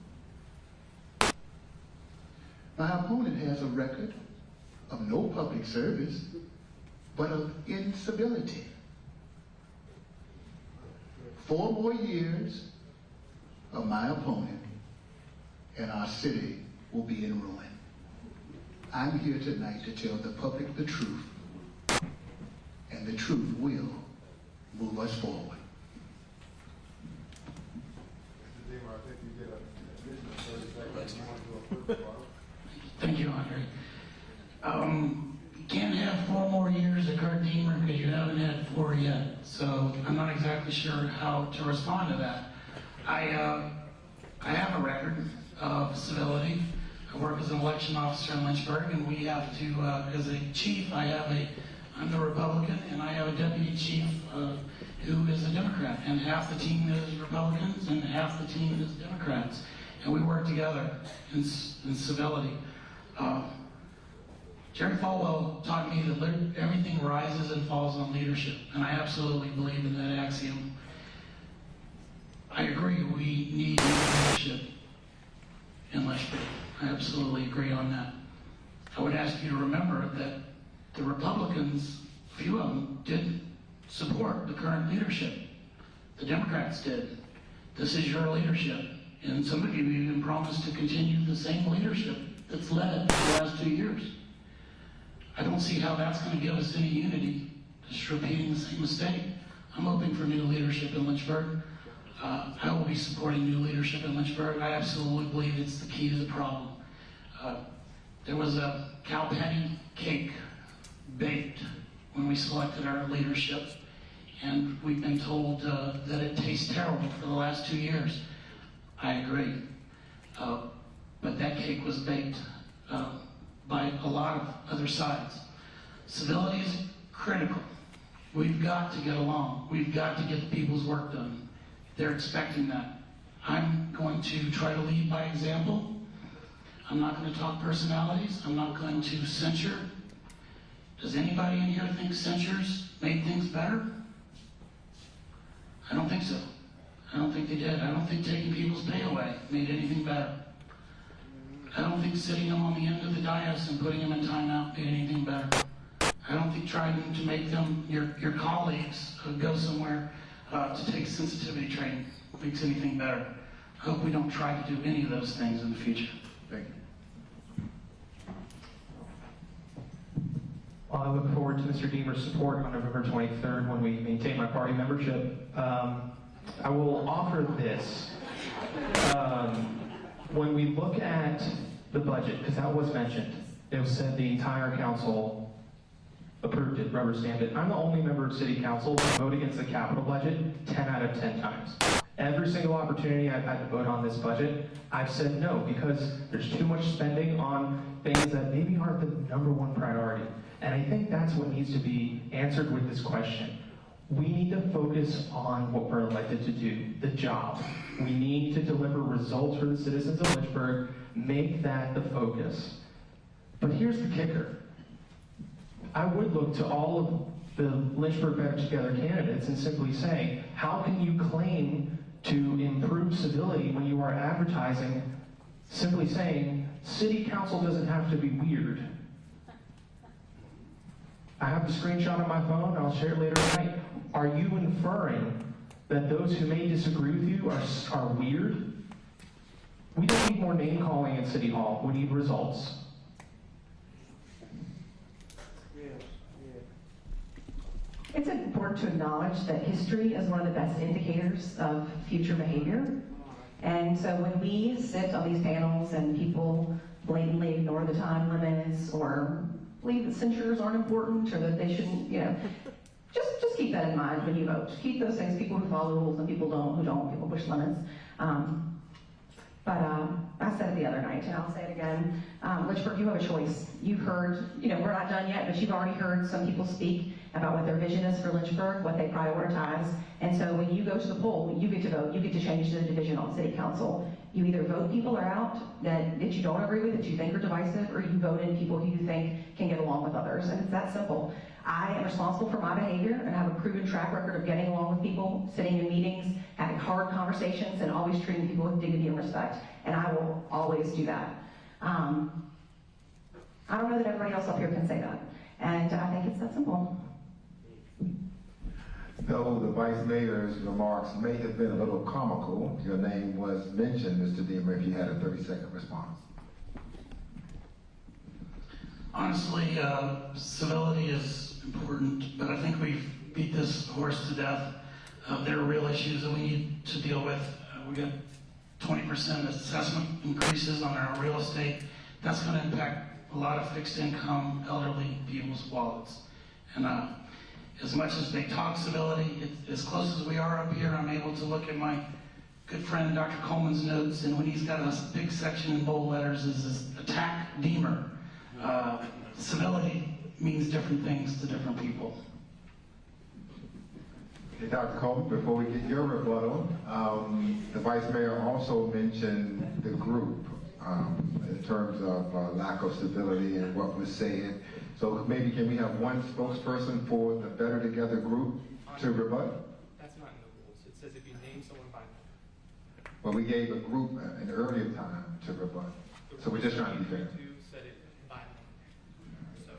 My opponent has a record of no public service, but of incivility. 4 more years of my opponent, and our city will be in ruin. I'm here tonight to tell the public the truth, and the truth will move us forward. Thank you, Andre. Can't have 4 more years of Kurt Deemer because you haven't had 4 yet. So I'm not exactly sure how to respond to that. I have a record of civility. I work as an election officer in Lynchburg, and we have to, as a chief, I have a I'm the Republican, and I have a deputy chief who is a Democrat, and half the team is Republicans and half the team is Democrats, and we work together in civility. Jerry Falwell taught me that everything rises and falls on leadership, and I absolutely believe in that axiom. I agree, we need leadership in Lynchburg. I absolutely agree on that. I would ask you to remember that the Republicans, a few of them, didn't support the current leadership. The Democrats did. This is your leadership, and some of you even promised to continue the same leadership that's led for the last 2 years. I don't see how that's going to give us any unity, just repeating the same mistake. I'm hoping for new leadership in Lynchburg. I will be supporting new leadership in Lynchburg. I absolutely believe it's the key to the problem. There was a cow patty cake baked when we selected our leadership, and we've been told that it tastes terrible for the last 2 years. I agree. But that cake was baked by a lot of other sides. Civility is critical. We've got to get along. We've got to get the people's work done. They're expecting that. I'm going to try to lead by example. I'm not going to talk personalities. I'm not going to censure. Does anybody in here think censures made things better? I don't think so. I don't think they did. I don't think taking people's pay away made anything better. I don't think sitting them on the end of the dais and putting them in timeout made anything better. I don't think trying to make them, your colleagues, go somewhere to take sensitivity training makes anything better. I hope we don't try to do any of those things in the future. Thank you. Well, I look forward to Mr. Deemer's support on November 23rd when we maintain my party membership. I will offer this. When we look at the budget, because that was mentioned, it was said the entire council approved it, rubber stamped it. I'm the only member of city council to vote against the capital budget 10 out of 10 times. Every single opportunity I've had to vote on this budget, I've said no, because there's too much spending on things that maybe aren't the #1 priority. And I think that's what needs to be answered with this question. We need to focus on what we're elected to do, the job. We need to deliver results for the citizens of Lynchburg, make that the focus. But here's the kicker. I would look to all of the Lynchburg Better Together candidates and simply say, how can you claim to improve civility when you are advertising, simply saying, city council doesn't have to be weird? I have the screenshot on my phone, I'll share it later tonight. Are you inferring that those who may disagree with you are weird? We don't need more name calling at City Hall, we need results. It's important to acknowledge that history is one of the best indicators of future behavior. And so when we sit on these panels and people blatantly ignore the time limits or believe that censures aren't important or that they shouldn't, just keep that in mind when you vote. Keep those things, people who follow rules and people who don't, people push limits. But I said it the other night, and I'll say it again. Lynchburg, you have a choice. You've heard, we're not done yet, but you've already heard some people speak about what their vision is for Lynchburg, what they prioritize. And so when you go to the poll, you get to vote. You get to change the division on city council. You either vote people are out that you don't agree with, that you think are divisive, or you vote in people who you think can get along with others. And it's that simple. I am responsible for my behavior and have a proven track record of getting along with people, sitting in meetings, having hard conversations, and always treating people with dignity and respect. And I will always do that. I don't know that everybody else up here can say that. And I think it's that simple. Though the Vice Mayor's remarks may have been a little comical, your name was mentioned, Mr. Deemer, if you had a 30-second response. Honestly, civility is important, but I think we've beat this horse to death. There are real issues that we need to deal with. We got 20% assessment increases on our real estate. That's going to impact a lot of fixed income elderly people's wallets. And as much as they talk civility, as close as we are up here, I'm able to look at my good friend Dr. Coleman's notes, and when he's got a big section in bold letters is this attack Deemer. Civility means different things to different people. Okay, Dr. Coleman, before we get your rebuttal, the Vice Mayor also mentioned the group in terms of lack of civility and what was said. So maybe can we have one spokesperson for the Better Together group to rebut? That's not in the rules. It says if you name someone by name. Well, we gave a group an earlier time to rebut. So we're just trying to be fair. Said it by name. So.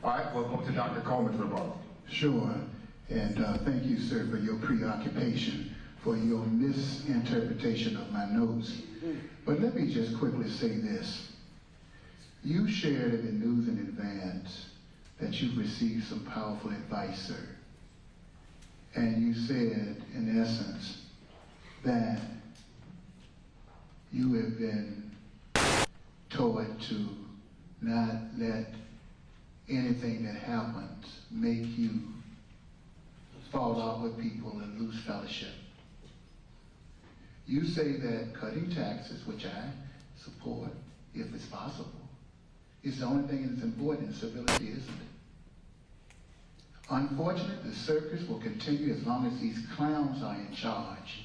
All right, we'll go to Dr. Coleman's rebuttal. Sure, and thank you, sir, for your preoccupation, for your misinterpretation of my notes. But let me just quickly say this. You shared in the news in advance that you've received some powerful advice, sir. And you said, in essence, that you have been taught to not let anything that happens make you fall out with people and lose fellowship. You say that cutting taxes, which I support if it's possible, is the only thing that's important in civility, isn't it? Unfortunately, the circus will continue as long as these clowns are in charge.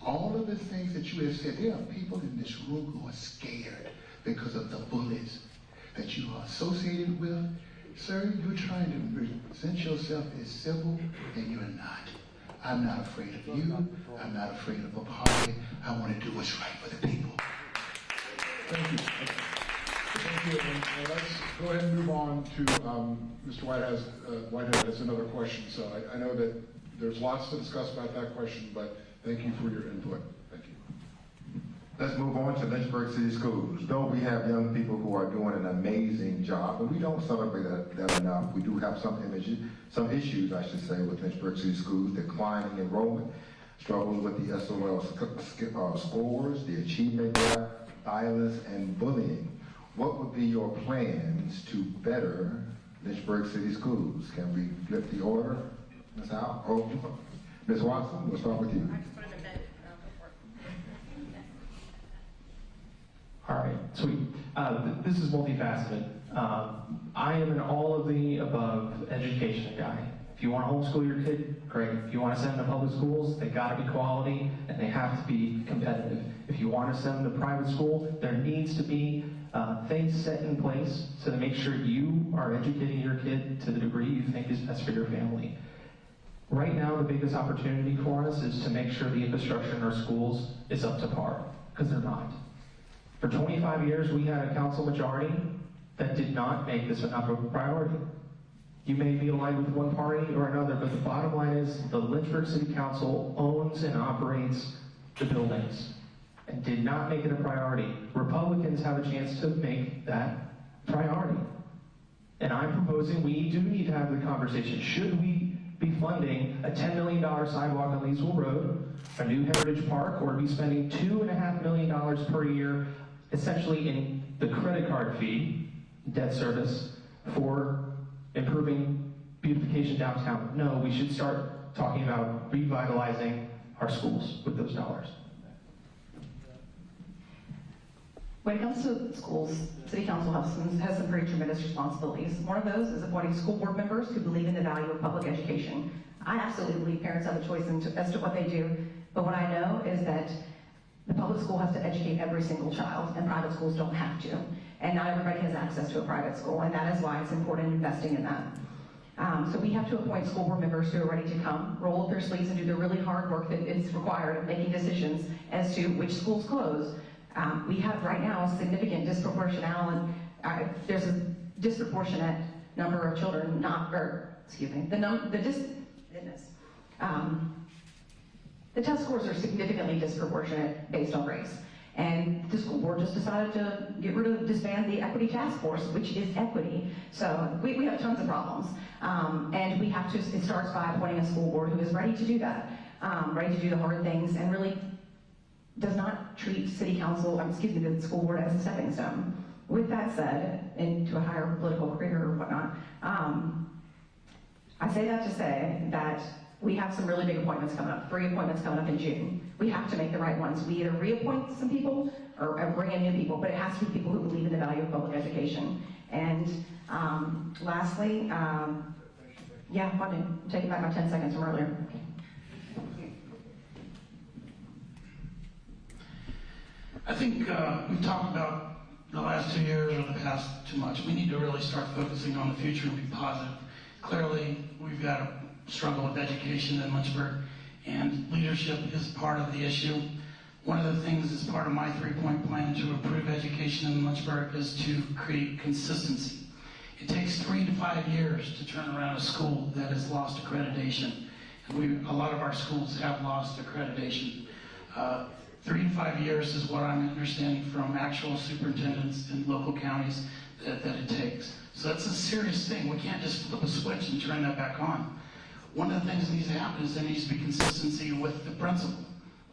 All of the things that you have said, there are people in this room who are scared because of the bullies that you are associated with. Sir, you're trying to present yourself as civil, and you're not. I'm not afraid of you. I'm not afraid of a party. I want to do what's right for the people. Thank you. Thank you. And let's go ahead and move on to Mr. Whitehead has another question. So I know that there's lots to discuss about that question, but thank you for your input. Thank you. Let's move on to Lynchburg City Schools. Though we have young people who are doing an amazing job, and we don't celebrate that enough, we do have some issues, I should say, with Lynchburg City Schools: declining enrollment, struggles with the SOL scores, the achievement gap, violence, and bullying. What would be your plans to better Lynchburg City Schools? Can we flip the order, Ms. Howe? Oh, Ms. Watson, we'll start with you. All right, sweet. This is multifaceted. I am an all of the above education guy. If you want to homeschool your kid, great. If you want to send them to public schools, they got to be quality and they have to be competitive. If you want to send them to private school, there needs to be things set in place to make sure you are educating your kid to the degree you think is best for your family. Right now, the biggest opportunity for us is to make sure the infrastructure in our schools is up to par, because they're not. For 25 years, we had a council majority that did not make this enough of a priority. You may be aligned with one party or another, but the bottom line is the Lynchburg City Council owns and operates the buildings and did not make it a priority. Republicans have a chance to make that priority. And I'm proposing we do need to have the conversation. Should we be funding a $10 million sidewalk on Leesville Road, a new Heritage Park, or be spending $2.5 million per year essentially in the credit card fee, debt service, for improving beautification downtown? No, we should start talking about revitalizing our schools with those dollars. When it comes to schools, City Council has some pretty tremendous responsibilities. One of those is appointing school board members who believe in the value of public education. I absolutely believe parents have a choice as to what they do, but what I know is that the public school has to educate every single child, and private schools don't have to. And not everybody has access to a private school, and that is why it's important investing in that. So we have to appoint school board members who are ready to come, roll up their sleeves, and do the really hard work that is required of making decisions as to which schools close. We have right now a significant disproportionality. There's a disproportionate number of children the test scores are significantly disproportionate based on race. And the school board just decided to disband the equity task force, which is equity. So we have tons of problems. And it starts by appointing a school board who is ready to do that, ready to do the hard things, and really does not treat the school board as a stepping stone. With that said, into a higher political career or whatnot, I say that to say that We have some really big appointments coming up, 3 appointments coming up in June. We have to make the right ones. We either reappoint some people or bring in new people, but it has to be people who believe in the value of public education. And lastly, yeah, I'm taking back my 10 seconds from earlier. I think we've talked about the last 2 years or the past too much. We need to really start focusing on the future and be positive. Clearly, we've got a struggle with education in Lynchburg, and leadership is part of the issue. One of the things as part of my 3-point plan to improve education in Lynchburg is to create consistency. It takes 3 to 5 years to turn around a school that has lost accreditation. And a lot of our schools have lost accreditation. 3 to 5 years is what I'm understanding from actual superintendents in local counties that it takes. So that's a serious thing. We can't just flip a switch and turn that back on. One of the things that needs to happen is there needs to be consistency with the principal.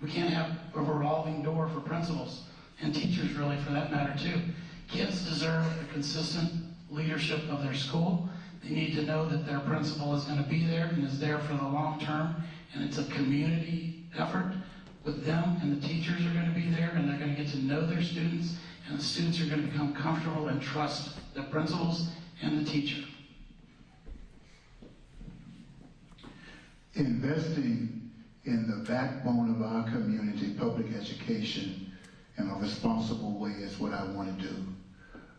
We can't have a revolving door for principals and teachers, really, for that matter, too. Kids deserve a consistent leadership of their school. They need to know that their principal is going to be there and is there for the long term, and it's a community effort with them, and the teachers are going to be there, and they're going to get to know their students, and the students are going to become comfortable and trust the principals and the teacher. Investing in the backbone of our community, public education, in a responsible way is what I want to do.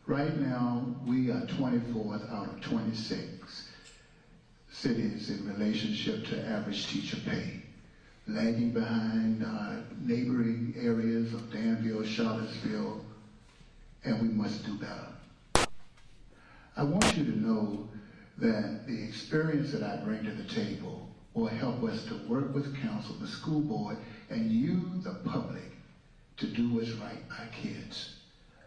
Right now, we are 24th out of 26 cities in relationship to average teacher pay, lagging behind our neighboring areas of Danville, Charlottesville, and we must do better. I want you to know that the experience that I bring to the table will help us to work with council, the school board, and you, the public, to do what's right by kids.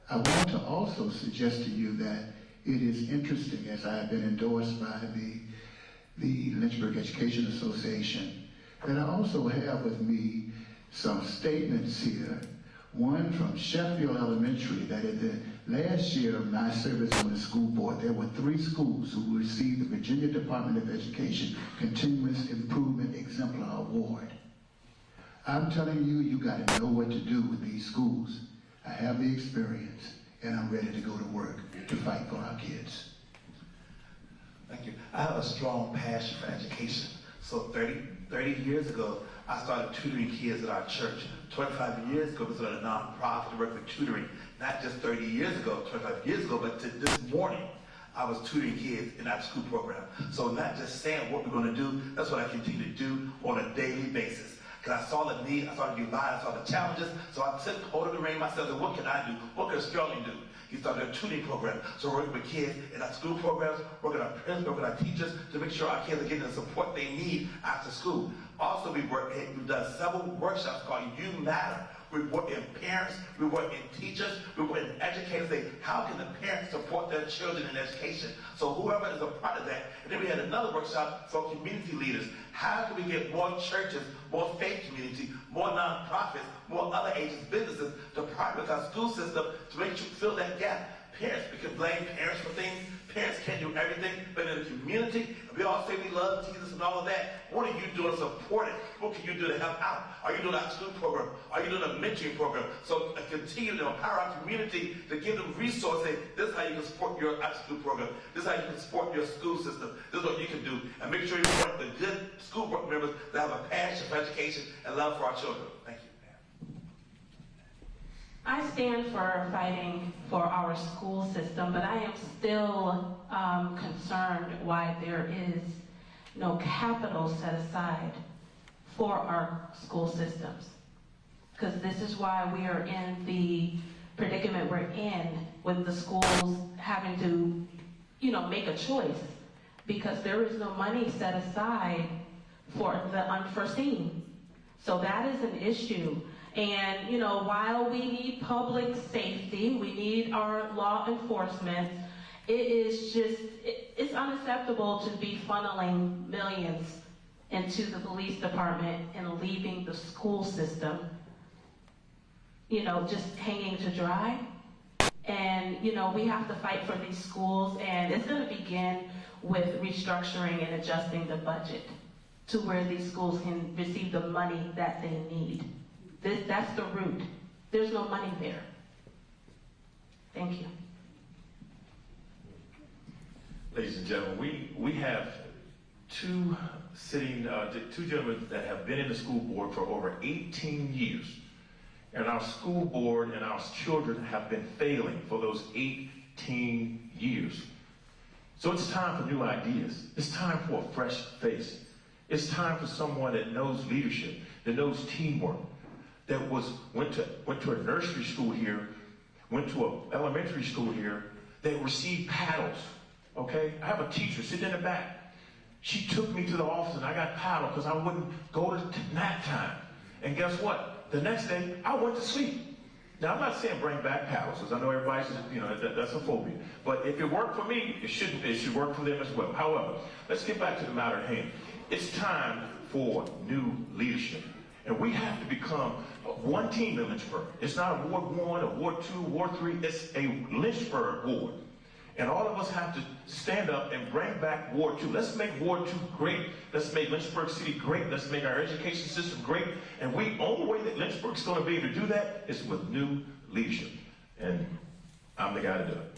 I want to also suggest to you that it is interesting, as I have been endorsed by the Lynchburg Education Association, that I also have with me some statements here. One from Sheffield Elementary, that in the last year of my service on the school board, there were 3 schools who received the Virginia Department of Education Continuous Improvement Exemplar Award. I'm telling you, you got to know what to do with these schools. I have the experience, and I'm ready to go to work to fight for our kids. Thank you. I have a strong passion for education. So 30 years ago, I started tutoring kids at our church. 25 years ago, we started a nonprofit to work with tutoring. Not just 30 years ago, 25 years ago, but to this morning, I was tutoring kids in our school program. So not just saying what we're going to do, that's what I continue to do on a daily basis. Because I saw the need, I saw the divide, I saw the challenges, so I took hold of the reins myself and what can I do? What can Sterling do? He started a tutoring program. So we're working with kids in our school programs, working with our parents, working with our teachers to make sure our kids are getting the support they need after school. Also, we've done several workshops called You Matter. We work in parents, we work in teachers, we work in educators. Say, how can the parents support their children in education? So whoever is a part of that. And then we had another workshop for community leaders. How can we get more churches, more faith community, more nonprofits, more other agents, businesses to partner with our school system to make sure fill that gap? Parents, we can blame parents for things. Parents can't do everything, but in the community, we all say we love Jesus and all of that. What are you doing to support it? What can you do to help out? Are you doing a school program? Are you doing a mentoring program? So continue to empower our community to give them resources. This is how you can support your school program. This is how you can support your school system. This is what you can do. And make sure you support the good school board members that have a passion for education and love for our children. Thank you. I stand for fighting for our school system, but I am still concerned why there is no capital set aside for our school systems. Because this is why we are in the predicament we're in with the schools having to, make a choice, because there is no money set aside for the unforeseen. So that is an issue. And, while we need public safety, we need our law enforcement, it's unacceptable to be funneling millions into the police department and leaving the school system, just hanging to dry. And, we have to fight for these schools, and it's going to begin with restructuring and adjusting the budget to where these schools can receive the money that they need. That's the root. There's no money there. Thank you. Ladies and gentlemen, we have two gentlemen that have been in the school board for over 18 years. And our school board and our children have been failing for those 18 years. So it's time for new ideas. It's time for a fresh face. It's time for someone that knows leadership, that knows teamwork, that went to a nursery school here, went to an elementary school here, that received paddles. Okay? I have a teacher sitting in the back. She took me to the office and I got paddled because I wouldn't go to nap time. And guess what? The next day, I went to sleep. Now, I'm not saying bring back paddles, because I know everybody's, that's a phobia. But if it worked for me, it should work for them as well. However, let's get back to the matter at hand. It's time for new leadership. And we have to become one team in Lynchburg. It's not a Ward 1, a Ward 2, Ward 3. It's a Lynchburg ward. And all of us have to stand up and bring back Ward 2. Let's make Ward 2 great. Let's make Lynchburg City great. Let's make our education system great. And the only way that Lynchburg's going to be able to do that is with new leadership. And I'm the guy to do it.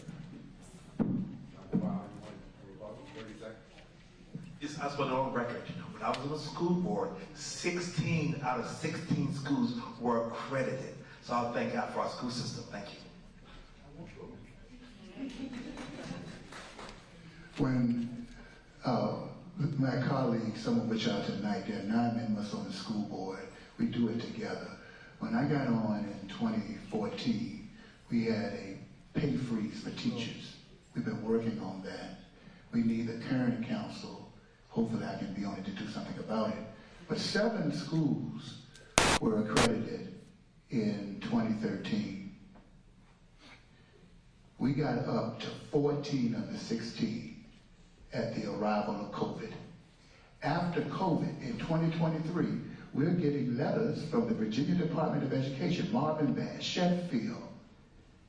It's us for the own record. When I was on the school board, 16 out of 16 schools were accredited. So I'll thank God for our school system. Thank you. When my colleagues, some of which are tonight, there are 9 members on the school board, we do it together. When I got on in 2014, we had a pay freeze for teachers. We've been working on that. We need the current council, hopefully I can be on it to do something about it. But 7 schools were accredited in 2013. We got up to 14 of the 16 at the arrival of COVID. After COVID, in 2023, we're getting letters from the Virginia Department of Education, Marvin Bass, Sheffield.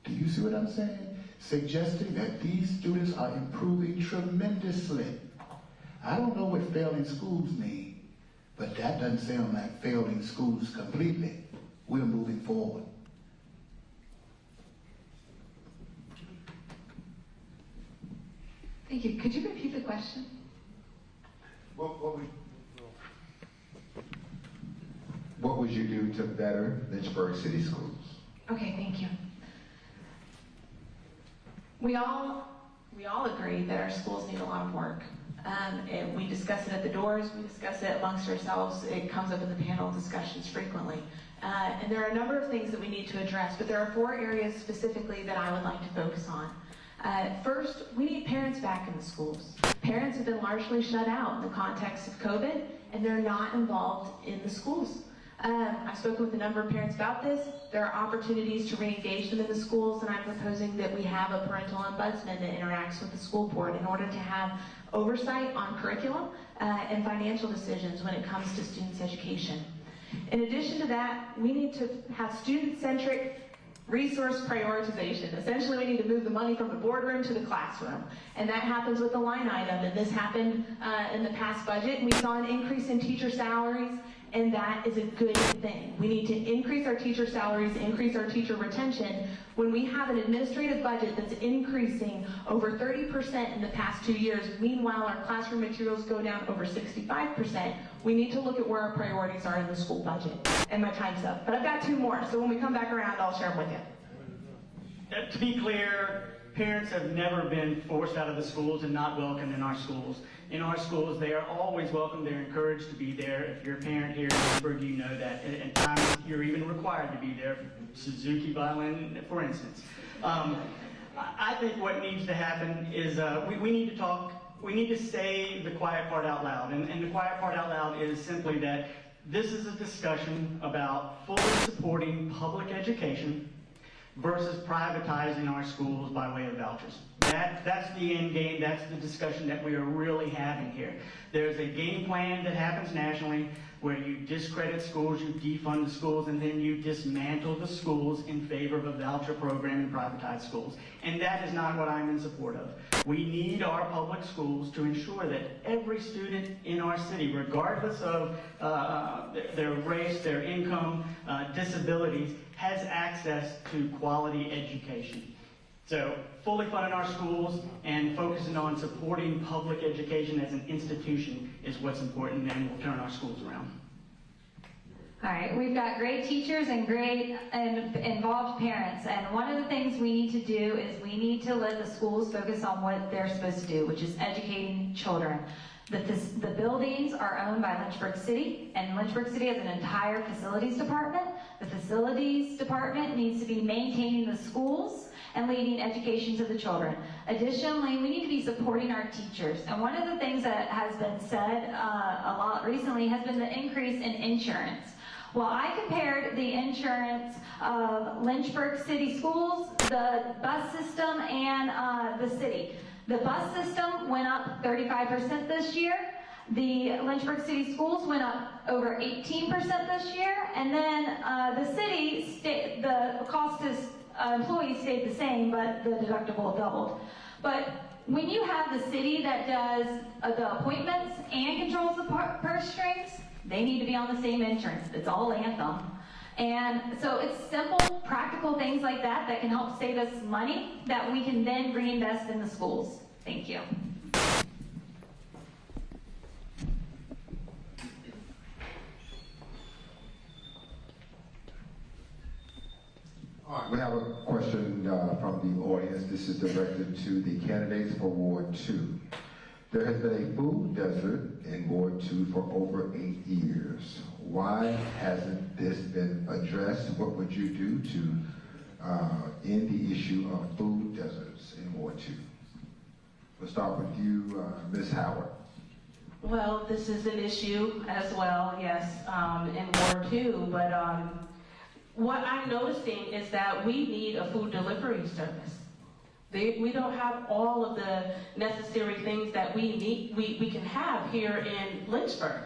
Do you see what I'm saying? Suggesting that these students are improving tremendously. I don't know what failing schools mean, but that doesn't sound like failing schools completely. We're moving forward. Thank you. Could you repeat the question? What would you do to better Lynchburg City Schools? Okay, thank you. We all agree that our schools need a lot of work. And we discuss it at the doors, we discuss it amongst ourselves, it comes up in the panel discussions frequently. And there are a number of things that we need to address, but there are 4 areas specifically that I would like to focus on. First, we need parents back in the schools. Parents have been largely shut out in the context of COVID, and they're not involved in the schools. I've spoken with a number of parents about this. There are opportunities to re-engage them in the schools, and I'm proposing that we have a parental ombudsman that interacts with the school board in order to have oversight on curriculum and financial decisions when it comes to students' education. In addition to that, we need to have student-centric resource prioritization. Essentially, we need to move the money from the boardroom to the classroom. And that happens with the line item. And this happened in the past budget. We saw an increase in teacher salaries, and that is a good thing. We need to increase our teacher salaries, increase our teacher retention. When we have an administrative budget that's increasing over 30% in the past 2 years, meanwhile our classroom materials go down over 65%, we need to look at where our priorities are in the school budget. And my time's up. But I've got 2 more, so when we come back around, I'll share them with you. To be clear, parents have never been forced out of the schools and not welcomed in our schools. In our schools, they are always welcome. They're encouraged to be there. If you're a parent here in Lynchburg, you know that. At times, you're even required to be there. Suzuki Violin, for instance. I think what needs to happen is we need to talk. We need to say the quiet part out loud. And the quiet part out loud is simply that this is a discussion about fully supporting public education versus privatizing our schools by way of vouchers. That's the end game. That's the discussion that we are really having here. There's a game plan that happens nationally where you discredit schools, you defund the schools, and then you dismantle the schools in favor of a voucher program and privatized schools. And that is not what I'm in support of. We need our public schools to ensure that every student in our city, regardless of their race, their income, disabilities, has access to quality education. So fully funding our schools and focusing on supporting public education as an institution is what's important, and we'll turn our schools around. All right, we've got great teachers and great and involved parents, and one of the things we need to do is we need to let the schools focus on what they're supposed to do, which is educating children. The buildings are owned by Lynchburg City, and Lynchburg City has an entire facilities department. The facilities department needs to be maintaining the schools and leading education to the children. Additionally, we need to be supporting our teachers. And one of the things that has been said a lot recently has been the increase in insurance. Well, I compared the insurance of Lynchburg City Schools, the bus system, and the city. The bus system went up 35% this year. The Lynchburg City Schools went up over 18% this year. And then the city, the cost to employees stayed the same, but the deductible doubled. But when you have the city that does the appointments and controls the purse strings, they need to be on the same insurance. It's all Anthem. And so it's simple, practical things like that that can help save us money that we can then reinvest in the schools. Thank you. All right, we have a question from the audience. This is directed to the candidates for Ward 2. There has been a food desert in Ward 2 for over 8 years. Why hasn't this been addressed? What would you do to end the issue of food deserts in Ward 2? We'll start with you, Ms. Howard. Well, this is an issue as well, yes, in Ward 2, but what I'm noticing is that we need a food delivery service. We don't have all of the necessary things that we need, we can have here in Lynchburg.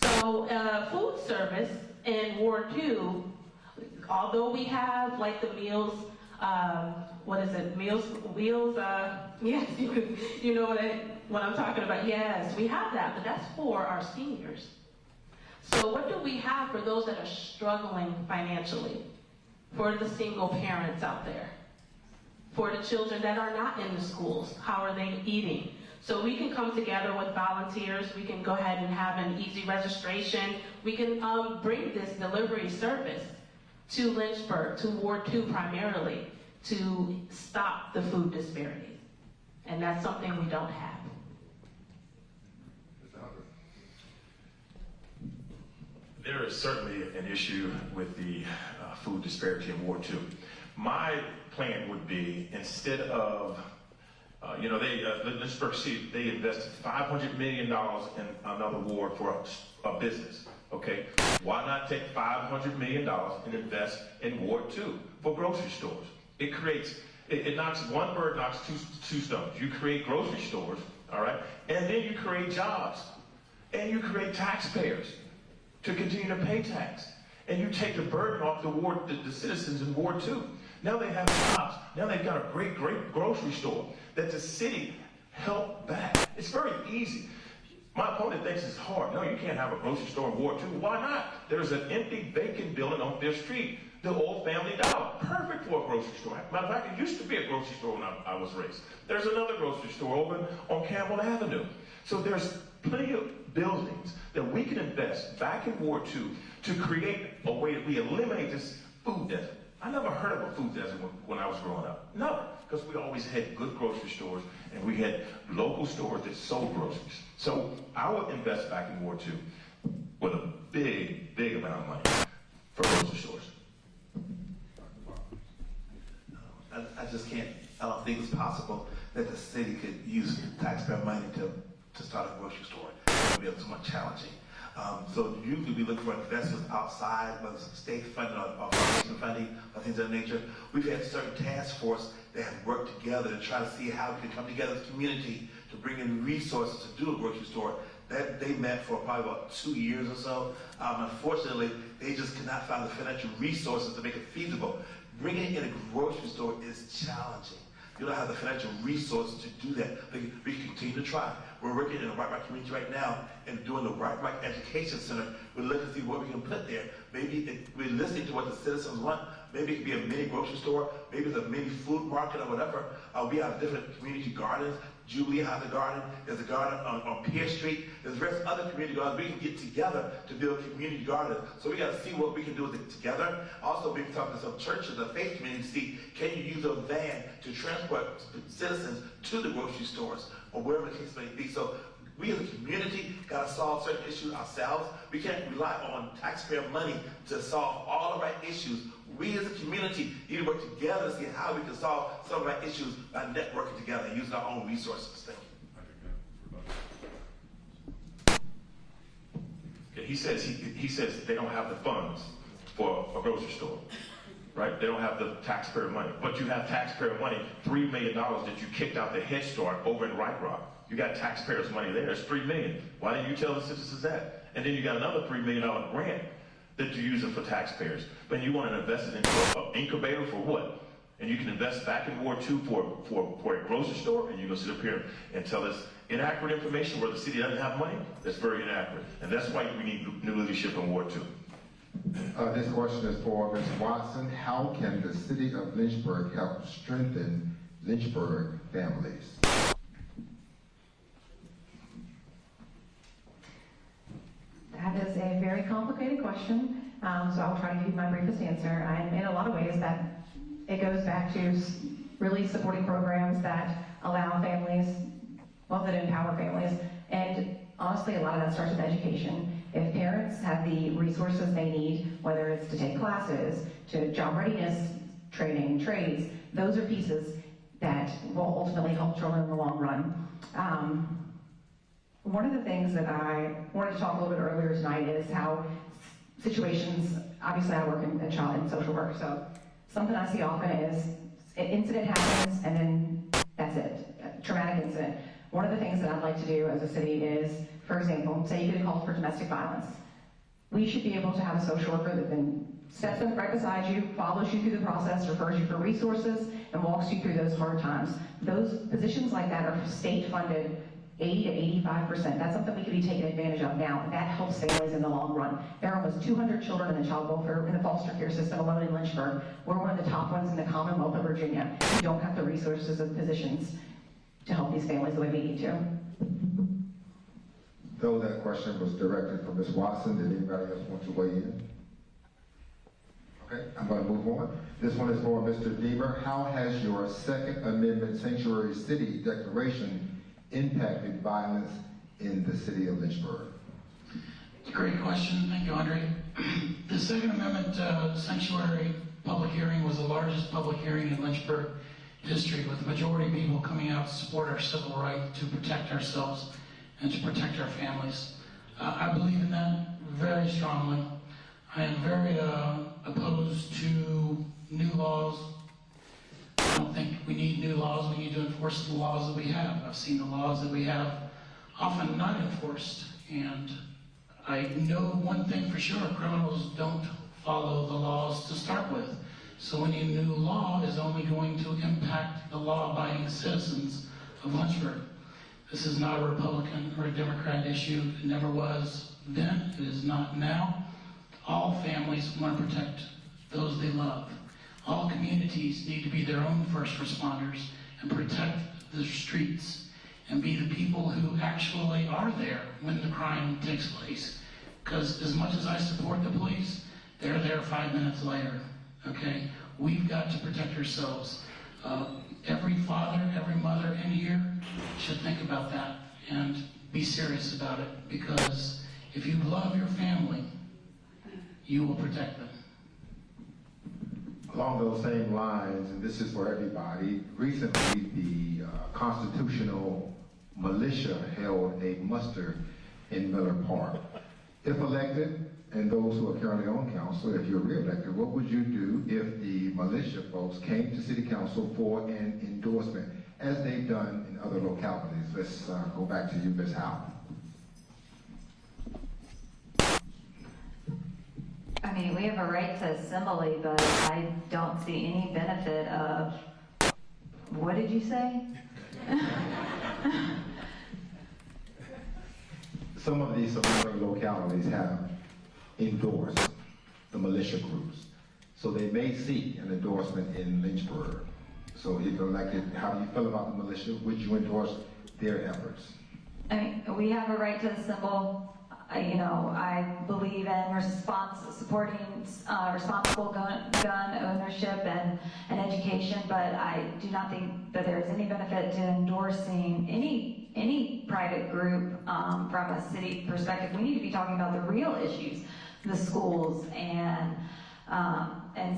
So food service in Ward 2, although we have like the meals, what is it, wheels, yes, you know what I'm talking about. Yes, we have that, but that's for our seniors. So what do we have for those that are struggling financially? For the single parents out there? For the children that are not in the schools, how are they eating? So we can come together with volunteers, we can go ahead and have an easy registration, we can bring this delivery service to Lynchburg, to Ward 2 primarily, to stop the food disparities. And that's something we don't have. There is certainly an issue with the food disparity in Ward 2. My plan would be, instead of, Lynchburg City, they invested $500 million in another ward for a business, okay? Why not take $500 million and invest in Ward 2 for grocery stores? It creates, it knocks, one bird knocks two stones. You create grocery stores, all right? And then you create jobs. And you create taxpayers to continue to pay tax. And you take the burden off the citizens in Ward 2. Now they have jobs. Now they've got a great grocery store that the city helped back. It's very easy. My opponent thinks it's hard. No, you can't have a grocery store in Ward 2. Why not? There's an empty, vacant building on Fifth Street, the old Family Dollar. Perfect for a grocery store. Matter of fact, it used to be a grocery store when I was raised. There's another grocery store over on Campbell Avenue. So there's plenty of buildings that we can invest back in Ward 2 to create a way that we eliminate this food desert. I never heard of a food desert when I was growing up. Never. Because we always had good grocery stores and we had local stores that sold groceries. So I would invest back in Ward 2 with a big, big amount of money for grocery stores. I just can't, I don't think it's possible that the city could use taxpayer money to start a grocery store. It would be too much challenging. So usually we look for investors outside, whether it's state funding or foundation funding or things of that nature. We've had certain task force that have worked together to try to see how we can come together as a community to bring in resources to do a grocery store. That they met for probably about 2 years or so. Unfortunately, they just could not find the financial resources to make it feasible. Bringing in a grocery store is challenging. You don't have the financial resources to do that. But we continue to try. We're working in the Right community right now and doing the Right Education Center. We're looking to see what we can put there. Maybe we're listening to what the citizens want. Maybe it could be a mini grocery store. Maybe it's a mini food market or whatever. We have different community gardens. Jubilee has a garden. There's a garden on Pierce Street. There's various other community gardens. We can get together to build community gardens. So we got to see what we can do with it together. Also, we've been talking to some churches, the faith community, to see can you use a van to transport citizens to the grocery stores or wherever the case may be. So we as a community got to solve certain issues ourselves. We can't rely on taxpayer money to solve all the right issues. We as a community need to work together to see how we can solve some of our issues by networking together and using our own resources. Thank you. Okay, he says they don't have the funds for a grocery store, right? They don't have the taxpayer money. But you have taxpayer money, $3 million that you kicked out the Head Start over in White Rock. You got taxpayers' money there. It's $3 million. Why didn't you tell the citizens that? And then you got another $3 million grant that you're using for taxpayers. But you want to invest it into an incubator for what? And you can invest back in Ward 2 for a grocery store, and you're going to sit up here and tell us inaccurate information where the city doesn't have money? That's very inaccurate. And that's why we need new leadership in Ward 2. This question is for Ms. Watson. How can the city of Lynchburg help strengthen Lynchburg families? That is a very complicated question, so I'll try to give you my briefest answer. And in a lot of ways, that it goes back to really supporting programs that allow families, well, that empower families. And honestly, a lot of that starts with education. If parents have the resources they need, whether it's to take classes, to job readiness training, trades, those are pieces that will ultimately help children in the long run. One of the things that I wanted to talk a little bit earlier tonight is how situations, obviously I work in child and social work, so something I see often is an incident happens and then that's it, a traumatic incident. One of the things that I'd like to do as a city is, for example, say you get a call for domestic violence. We should be able to have a social worker that then steps up right beside you, follows you through the process, refers you for resources, and walks you through those hard times. Those positions like that are state funded 80 to 85%. That's something we could be taking advantage of now, and that helps families in the long run. There are almost 200 children in the child welfare, in the foster care system alone in Lynchburg. We're one of the top ones in the Commonwealth of Virginia. We don't have the resources and positions to help these families the way we need to. Though that question was directed for Ms. Watson, did anybody else want to weigh in? Okay, I'm going to move on. This one is for Mr. Deemer. How has your Second Amendment Sanctuary City Declaration impacted violence in the city of Lynchburg? It's a great question. Thank you, Andre. The Second Amendment Sanctuary public hearing was the largest public hearing in Lynchburg history, with the majority of people coming out to support our civil right to protect ourselves and to protect our families. I believe in that very strongly. I am very opposed to new laws. I don't think we need new laws. We need to enforce the laws that we have. I've seen the laws that we have often not enforced. And I know one thing for sure, criminals don't follow the laws to start with. So any new law is only going to impact the law-abiding citizens of Lynchburg. This is not a Republican or a Democrat issue. It never was then. It is not now. All families want to protect those they love. All communities need to be their own first responders and protect the streets and be the people who actually are there when the crime takes place. Because as much as I support the police, they're there 5 minutes later, okay? We've got to protect ourselves. Every father, every mother in here should think about that and be serious about it, because if you love your family, you will protect them. Along those same lines, and this is for everybody, recently the constitutional militia held a muster in Miller Park. If elected, and those who are currently on council, if you're re-elected, what would you do if the militia folks came to city council for an endorsement, as they've done in other localities? Let's go back to you, Ms. Howe. I mean, we have a right to assembly, but I don't see any benefit of, what did you say? Some of these surrounding localities have endorsed the militia groups. So they may seek an endorsement in Lynchburg. So if elected, how do you feel about the militia? Would you endorse their efforts? I mean, we have a right to assemble. I believe in supporting responsible gun ownership and education, but I do not think that there is any benefit to endorsing any private group from a city perspective. We need to be talking about the real issues, the schools and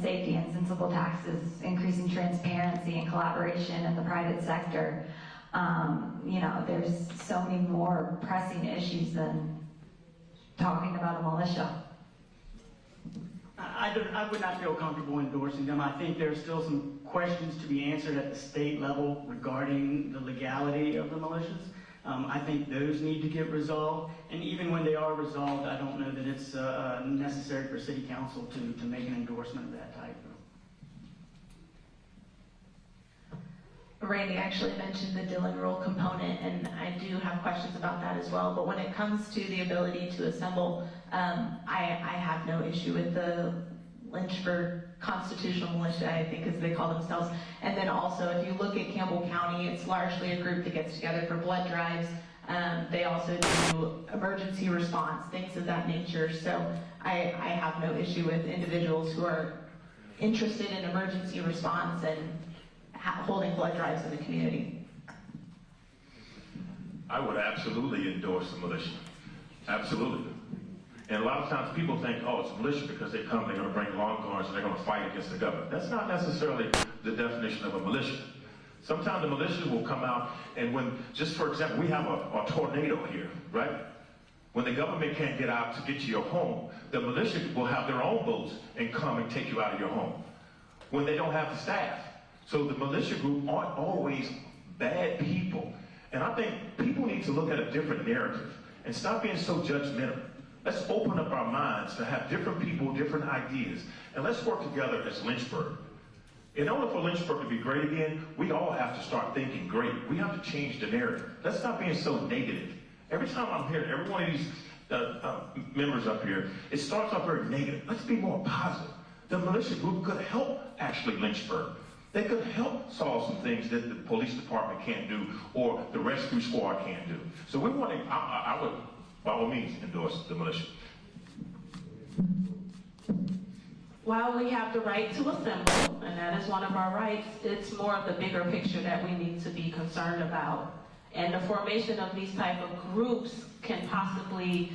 safety and sensible taxes, increasing transparency and collaboration in the private sector. There's so many more pressing issues than talking about a militia. I would not feel comfortable endorsing them. I think there's still some questions to be answered at the state level regarding the legality of the militias. I think those need to get resolved, and even when they are resolved, I don't know that it's necessary for city council to make an endorsement of that type. Randy actually mentioned the Dillon rule component, and I do have questions about that as well. But when it comes to the ability to assemble, I have no issue with the Lynchburg Constitutional Militia, I think as they call themselves. And then also, if you look at Campbell County, it's largely a group that gets together for blood drives. They also do emergency response, things of that nature. So I have no issue with individuals who are interested in emergency response and holding blood drives in the community. I would absolutely endorse the militia. Absolutely. And a lot of times people think, oh, it's a militia because they come, they're going to bring long guns and they're going to fight against the government. That's not necessarily the definition of a militia. Sometimes the militia will come out, and when, just for example, we have a tornado here, right? When the government can't get out to get to your home, the militia will have their own boats and come and take you out of your home when they don't have the staff. So the militia group aren't always bad people. And I think people need to look at a different narrative and stop being so judgmental. Let's open up our minds to have different people, different ideas, and let's work together as Lynchburg. In order for Lynchburg to be great again, we all have to start thinking great. We have to change the narrative. Let's stop being so negative. Every time I'm here, every one of these members up here, it starts off very negative. Let's be more positive. The militia group could help actually Lynchburg. They could help solve some things that the police department can't do or the rescue squad can't do. So we want to, I would, by all means, endorse the militia. While we have the right to assemble, and that is one of our rights, it's more of the bigger picture that we need to be concerned about. And the formation of these type of groups can possibly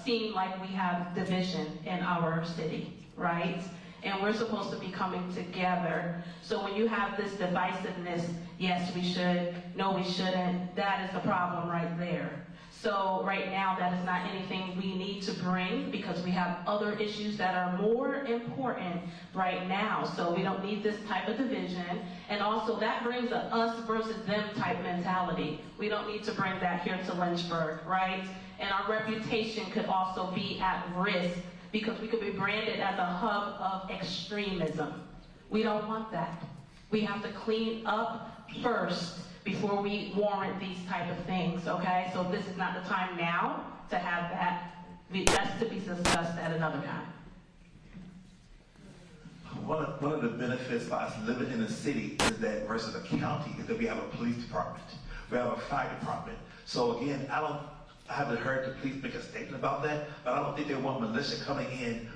seem like we have division in our city, right? And we're supposed to be coming together. So when you have this divisiveness, yes, we should, no, we shouldn't, that is the problem right there. So right now, that is not anything we need to bring because we have other issues that are more important right now. So we don't need this type of division. And also that brings a us versus them type mentality. We don't need to bring that here to Lynchburg, right? And our reputation could also be at risk because we could be branded as a hub of extremism. We don't want that. We have to clean up first before we warrant these type of things, okay? So this is not the time now to have that. That's to be discussed at another time. One of the benefits of us living in a city is that versus a county is that we have a police department. We have a fire department. So again, I haven't heard the police make a statement about that, but I don't think they want militia coming in,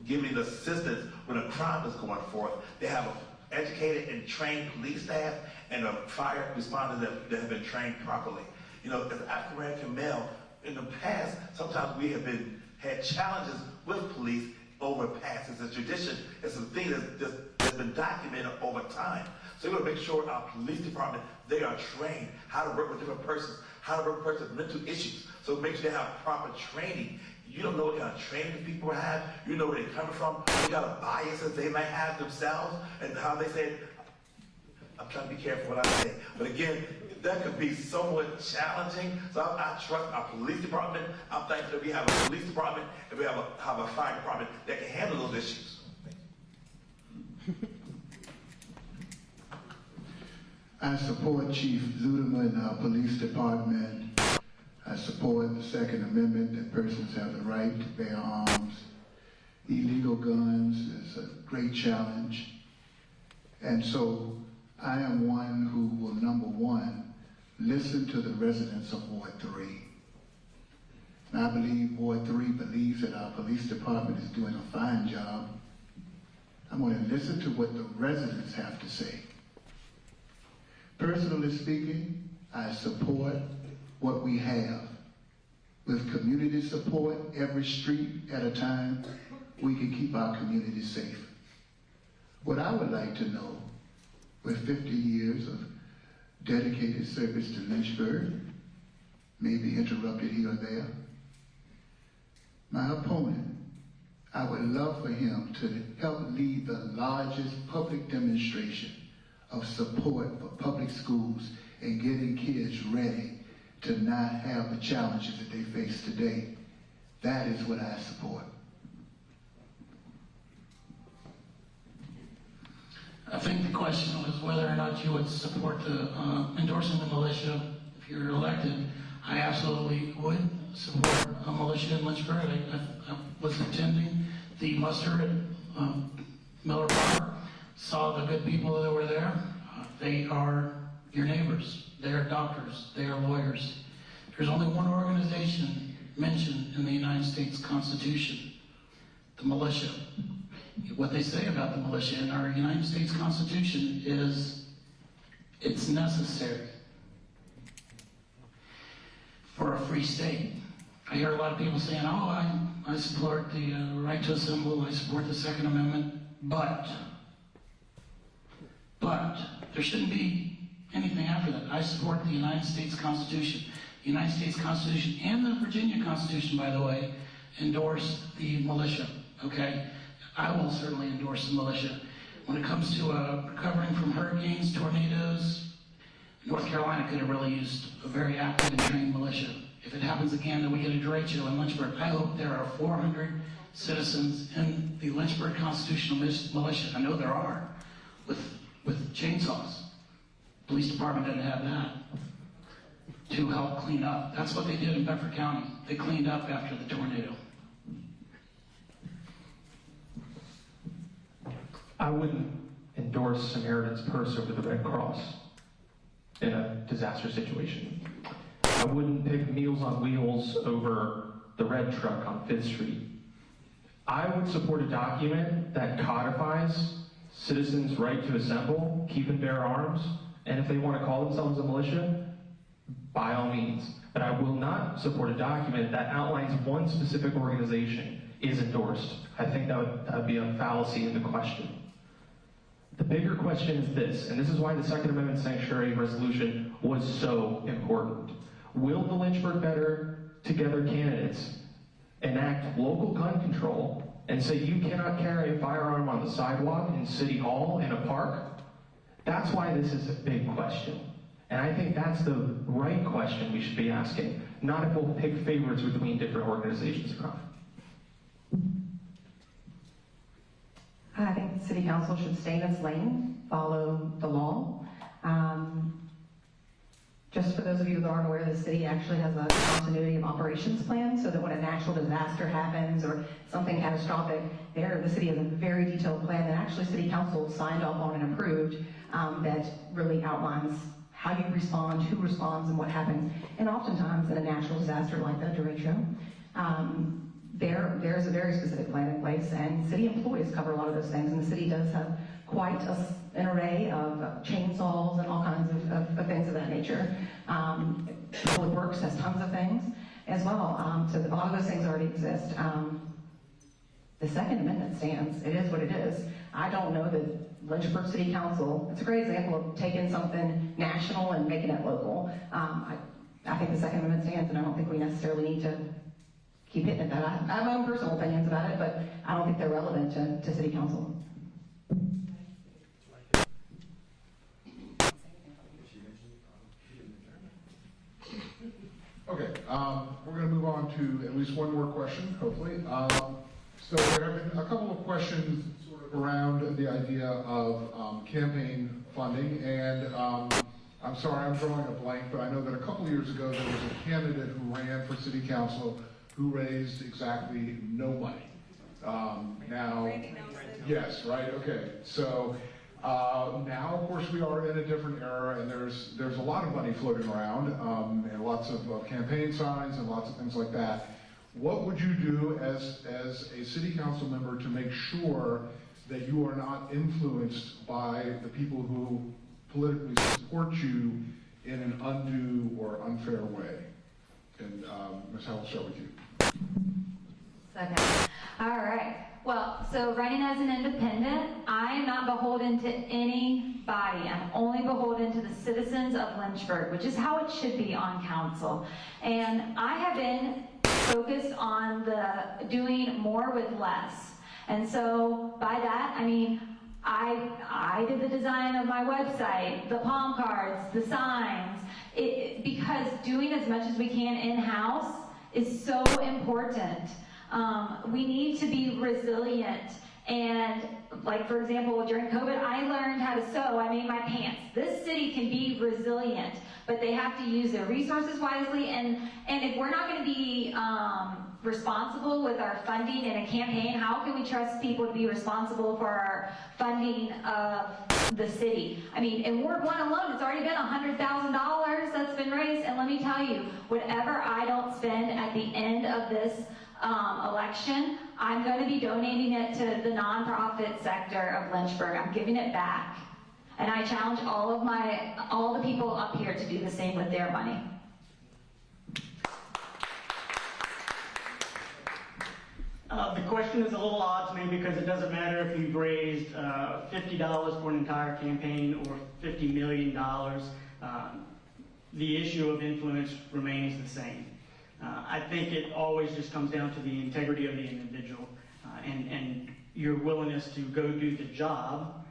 giving assistance when a crime is going forth. They have an educated and trained police staff and a fire responders that have been trained properly. You know, as an African American male, in the past, sometimes we have had challenges with police over past. It's a tradition, it's a thing that's been documented over time. So we want to make sure our police department, they are trained how to work with different persons, how to work with persons with mental issues. So make sure they have proper training You don't know what kind of training people have. You know where they're coming from. What kind of biases they might have themselves and how they say, I'm trying to be careful what I say. But again, that could be somewhat challenging. So I trust our police department. I'm thankful that we have a police department and we have a fire department that can handle those issues. I support Chief Zudema and our police department. I support the Second Amendment that persons have the right to bear arms. Illegal guns is a great challenge. And so I am one who will, number one, listen to the residents of Ward 3. And I believe Ward 3 believes that our police department is doing a fine job. I'm going to listen to what the residents have to say. Personally speaking, I support what we have. With community support, every street at a time, we can keep our community safe. What I would like to know, with 50 years of dedicated service to Lynchburg, maybe interrupted here or there, my opponent, I would love for him to help lead the largest public demonstration of support for public schools and getting kids ready to not have the challenges that they face today. That is what I support. I think the question was whether or not you would support the endorsing the militia if you're elected. I absolutely would support a militia in Lynchburg. I was attending the muster at Miller Park, saw the good people that were there. They are your neighbors. They are doctors. They are lawyers. There's only one organization mentioned in the United States Constitution, the militia. What they say about the militia in our United States Constitution is it's necessary for a free state. I hear a lot of people saying, oh, I support the right to assemble, I support the Second Amendment, but there shouldn't be anything after that. I support the United States Constitution. The United States Constitution and the Virginia Constitution, by the way, endorse the militia, okay? I will certainly endorse the militia. When it comes to recovering from hurricanes, tornadoes, North Carolina could have really used a very active and trained militia. If it happens again that we get a derecho in Lynchburg, I hope there are 400 citizens in the Lynchburg Constitutional Militia. I know there are, with chainsaws. Police department doesn't have that to help clean up. That's what they did in Bedford County. They cleaned up after the tornado. I wouldn't endorse Samaritan's Purse over the Red Cross in a disaster situation. I wouldn't pick Meals on Wheels over the red truck on 5th Street. I would support a document that codifies citizens' right to assemble, keep and bear arms, and if they want to call themselves a militia, by all means. But I will not support a document that outlines one specific organization is endorsed. I think that would be a fallacy in the question. The bigger question is this, and this is why the Second Amendment Sanctuary Resolution was so important. Will the Lynchburg Better Together candidates enact local gun control and say you cannot carry a firearm on the sidewalk, in City Hall, in a park? That's why this is a big question. And I think that's the right question we should be asking, not if we'll pick favorites between different organizations or not. I think the city council should stay in its lane, follow the law. Just for those of you that aren't aware, the city actually has a continuity of operations plan, so that when a natural disaster happens or something catastrophic, the city has a very detailed plan that actually city council signed off on and approved, that really outlines how you respond, who responds, and what happens. And oftentimes in a natural disaster like that derecho, there's a very specific plan in place, and city employees cover a lot of those things, and the city does have quite an array of chainsaws and all kinds of things of that nature. Public Works has tons of things as well, so a lot of those things already exist. The Second Amendment stands. It is what it is. I don't know that Lynchburg City Council, it's a great example of taking something national and making it local. I think the Second Amendment stands, and I don't think we necessarily need to keep hitting at that. I have my own personal opinions about it, but I don't think they're relevant to city council. Okay, we're going to move on to at least one more question, hopefully. So there have been a couple of questions sort of around the idea of campaign funding, and I'm sorry, I'm drawing a blank, but I know that a couple of years ago there was a candidate who ran for city council who raised exactly no money. Yes, right, okay. So now, of course, we are in a different era, and there's a lot of money floating around, and lots of campaign signs and lots of things like that. What would you do as a city council member to make sure that you are not influenced by the people who politically support you in an undue or unfair way? And Ms. Howell, I'll start with you. Second. All right. Well, so running as an independent, I am not beholden to anybody. I'm only beholden to the citizens of Lynchburg, which is how it should be on council. And I have been focused on the doing more with less. And so by that, I mean, I did the design of my website, the palm cards, the signs, because doing as much as we can in-house is so important. We need to be resilient, and like, for example, during COVID, I learned how to sew. I made my pants. This city can be resilient, but they have to use their resources wisely, and if we're not going to be responsible with our funding in a campaign, how can we trust people to be responsible for our funding of the city? I mean, in Ward 1 alone, it's already been $100,000 that's been raised, and let me tell you, whatever I don't spend at the end of this election, I'm going to be donating it to the nonprofit sector of Lynchburg. I'm giving it back. And I challenge all the people up here to do the same with their money. The question is a little odd to me because it doesn't matter if you've raised $50 for an entire campaign or $50 million. The issue of influence remains the same. I think it always just comes down to the integrity of the individual and your willingness to go do the job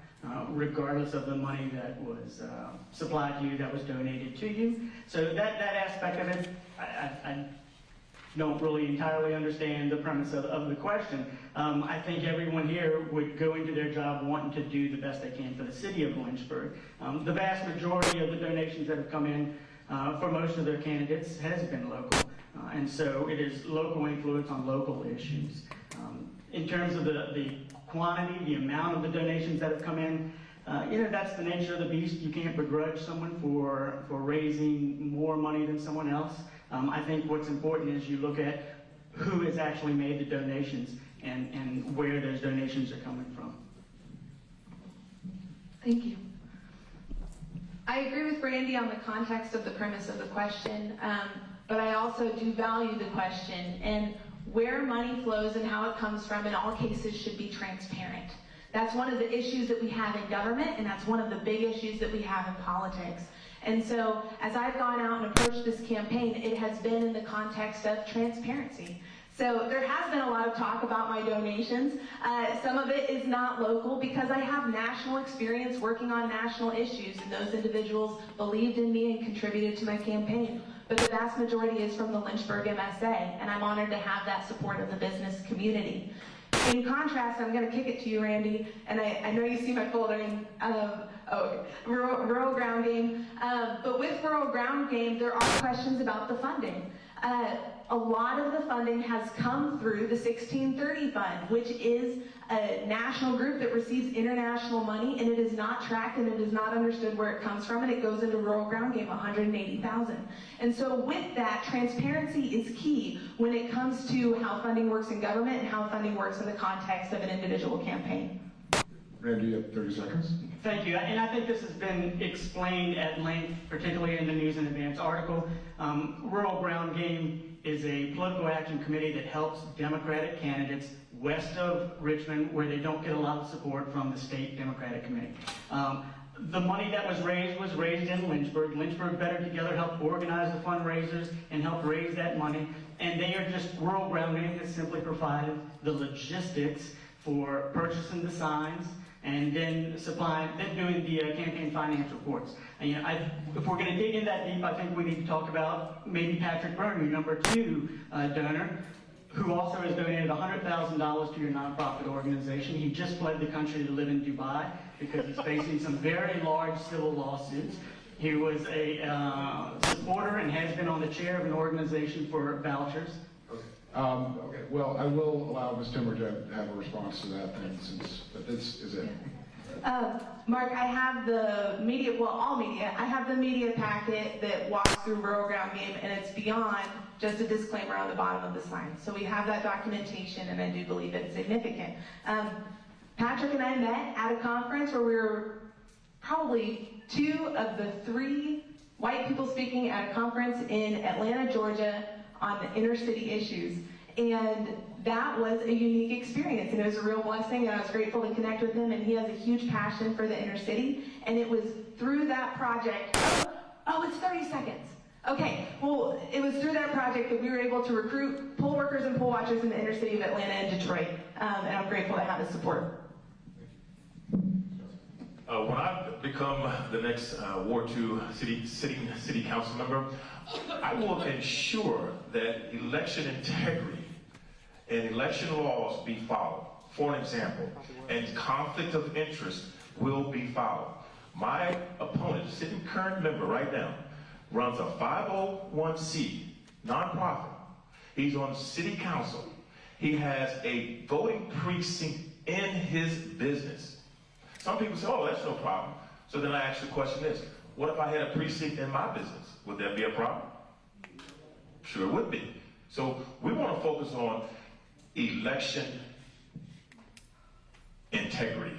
regardless of the money that was supplied to you, that was donated to you. So that aspect of it, I don't really entirely understand the premise of the question. I think everyone here would go into their job wanting to do the best they can for the city of Lynchburg. The vast majority of the donations that have come in for most of their candidates has been local. And so it is local influence on local issues. In terms of the quantity, the amount of the donations that have come in, that's the nature of the beast. You can't begrudge someone for raising more money than someone else. I think what's important is you look at who has actually made the donations and where those donations are coming from. Thank you. I agree with Randy on the context of the premise of the question, but I also do value the question, and where money flows and how it comes from in all cases should be transparent. That's one of the issues that we have in government, and that's one of the big issues that we have in politics. And so as I've gone out and approached this campaign, it has been in the context of transparency. So there has been a lot of talk about my donations. Some of it is not local because I have national experience working on national issues, and those individuals believed in me and contributed to my campaign. But the vast majority is from the Lynchburg MSA, and I'm honored to have that support of the business community. In contrast, I'm going to kick it to you, Randy, and I know you see my foldering of Rural Ground Game, but with Rural Ground Game, there are questions about the funding. A lot of the funding has come through the 1630 Fund, which is a national group that receives international money, and it is not tracked and it is not understood where it comes from, and it goes into Rural Ground Game, $180,000. And so with that, transparency is key when it comes to how funding works in government and how funding works in the context of an individual campaign. Randy, you have 30 seconds. Thank you, and I think this has been explained at length, particularly in the News in Advance article. Rural Ground Game is a political action committee that helps Democratic candidates west of Richmond where they don't get a lot of support from the state Democratic committee. The money that was raised in Lynchburg. Lynchburg Better Together helped organize the fundraisers and helped raise that money. And they are just, Rural Grounding has simply provided the logistics for purchasing the signs and then doing the campaign finance reports. And, you know, if we're going to dig in that deep, I think we need to talk about maybe Patrick Byrne, your number 2 donor, who also has donated $100,000 to your nonprofit organization. He just fled the country to live in Dubai because he's facing some very large civil lawsuits. He was a supporter and has been on the chair of an organization for vouchers. Okay, well, I will allow Ms. Timmer to have a response to that then, since this is it. Mark, I have the media, well, all media, I have the media packet that walks through Rural Ground Game, and it's beyond just a disclaimer on the bottom of the sign. So we have that documentation, and I do believe it's significant. Patrick and I met at a conference where we were probably 2 of the 3 white people speaking at a conference in Atlanta, Georgia, on the inner city issues. And that was a unique experience, and it was a real blessing, and I was grateful to connect with him, and he has a huge passion for the inner city. And it was through that project, oh, it's 30 seconds. Okay, well, it was through that project that we were able to recruit poll workers and poll watchers in the inner city of Atlanta and Detroit, and I'm grateful to have his support. When I become the next Ward 2 city council member, I will ensure that election integrity and election laws be followed. For an example, and conflict of interest will be followed. My opponent, sitting current member right now, runs a 501c nonprofit. He's on city council. He has a voting precinct in his business. Some people say, oh, that's no problem. So then I ask the question is, what if I had a precinct in my business? Would that be a problem? Sure it would be. So we want to focus on election integrity.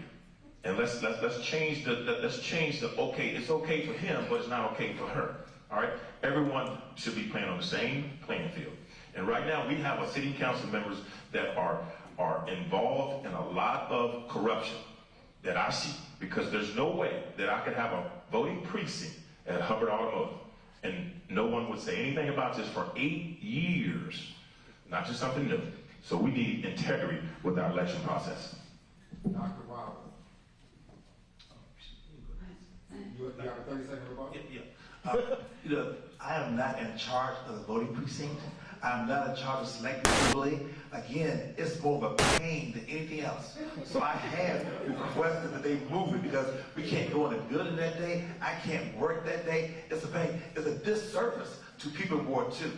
And let's change the okay, it's okay for him, but it's not okay for her. All right? Everyone should be playing on the same playing field. And right now we have a city council members that are involved in a lot of corruption that I see, because there's no way that I could have a voting precinct at Hubbard Automotive and no one would say anything about this for 8 years, not just something new. So we need integrity with our election process. Dr. Wilder. You have a 30-second rebuttal? Yeah. I am not in charge of the voting precinct. I'm not in charge of selecting people. Again, it's more of a pain than anything else. So I have requested that they move it because we can't go in the building that day. I can't work that day. It's a pain. It's a disservice to people in Ward 2.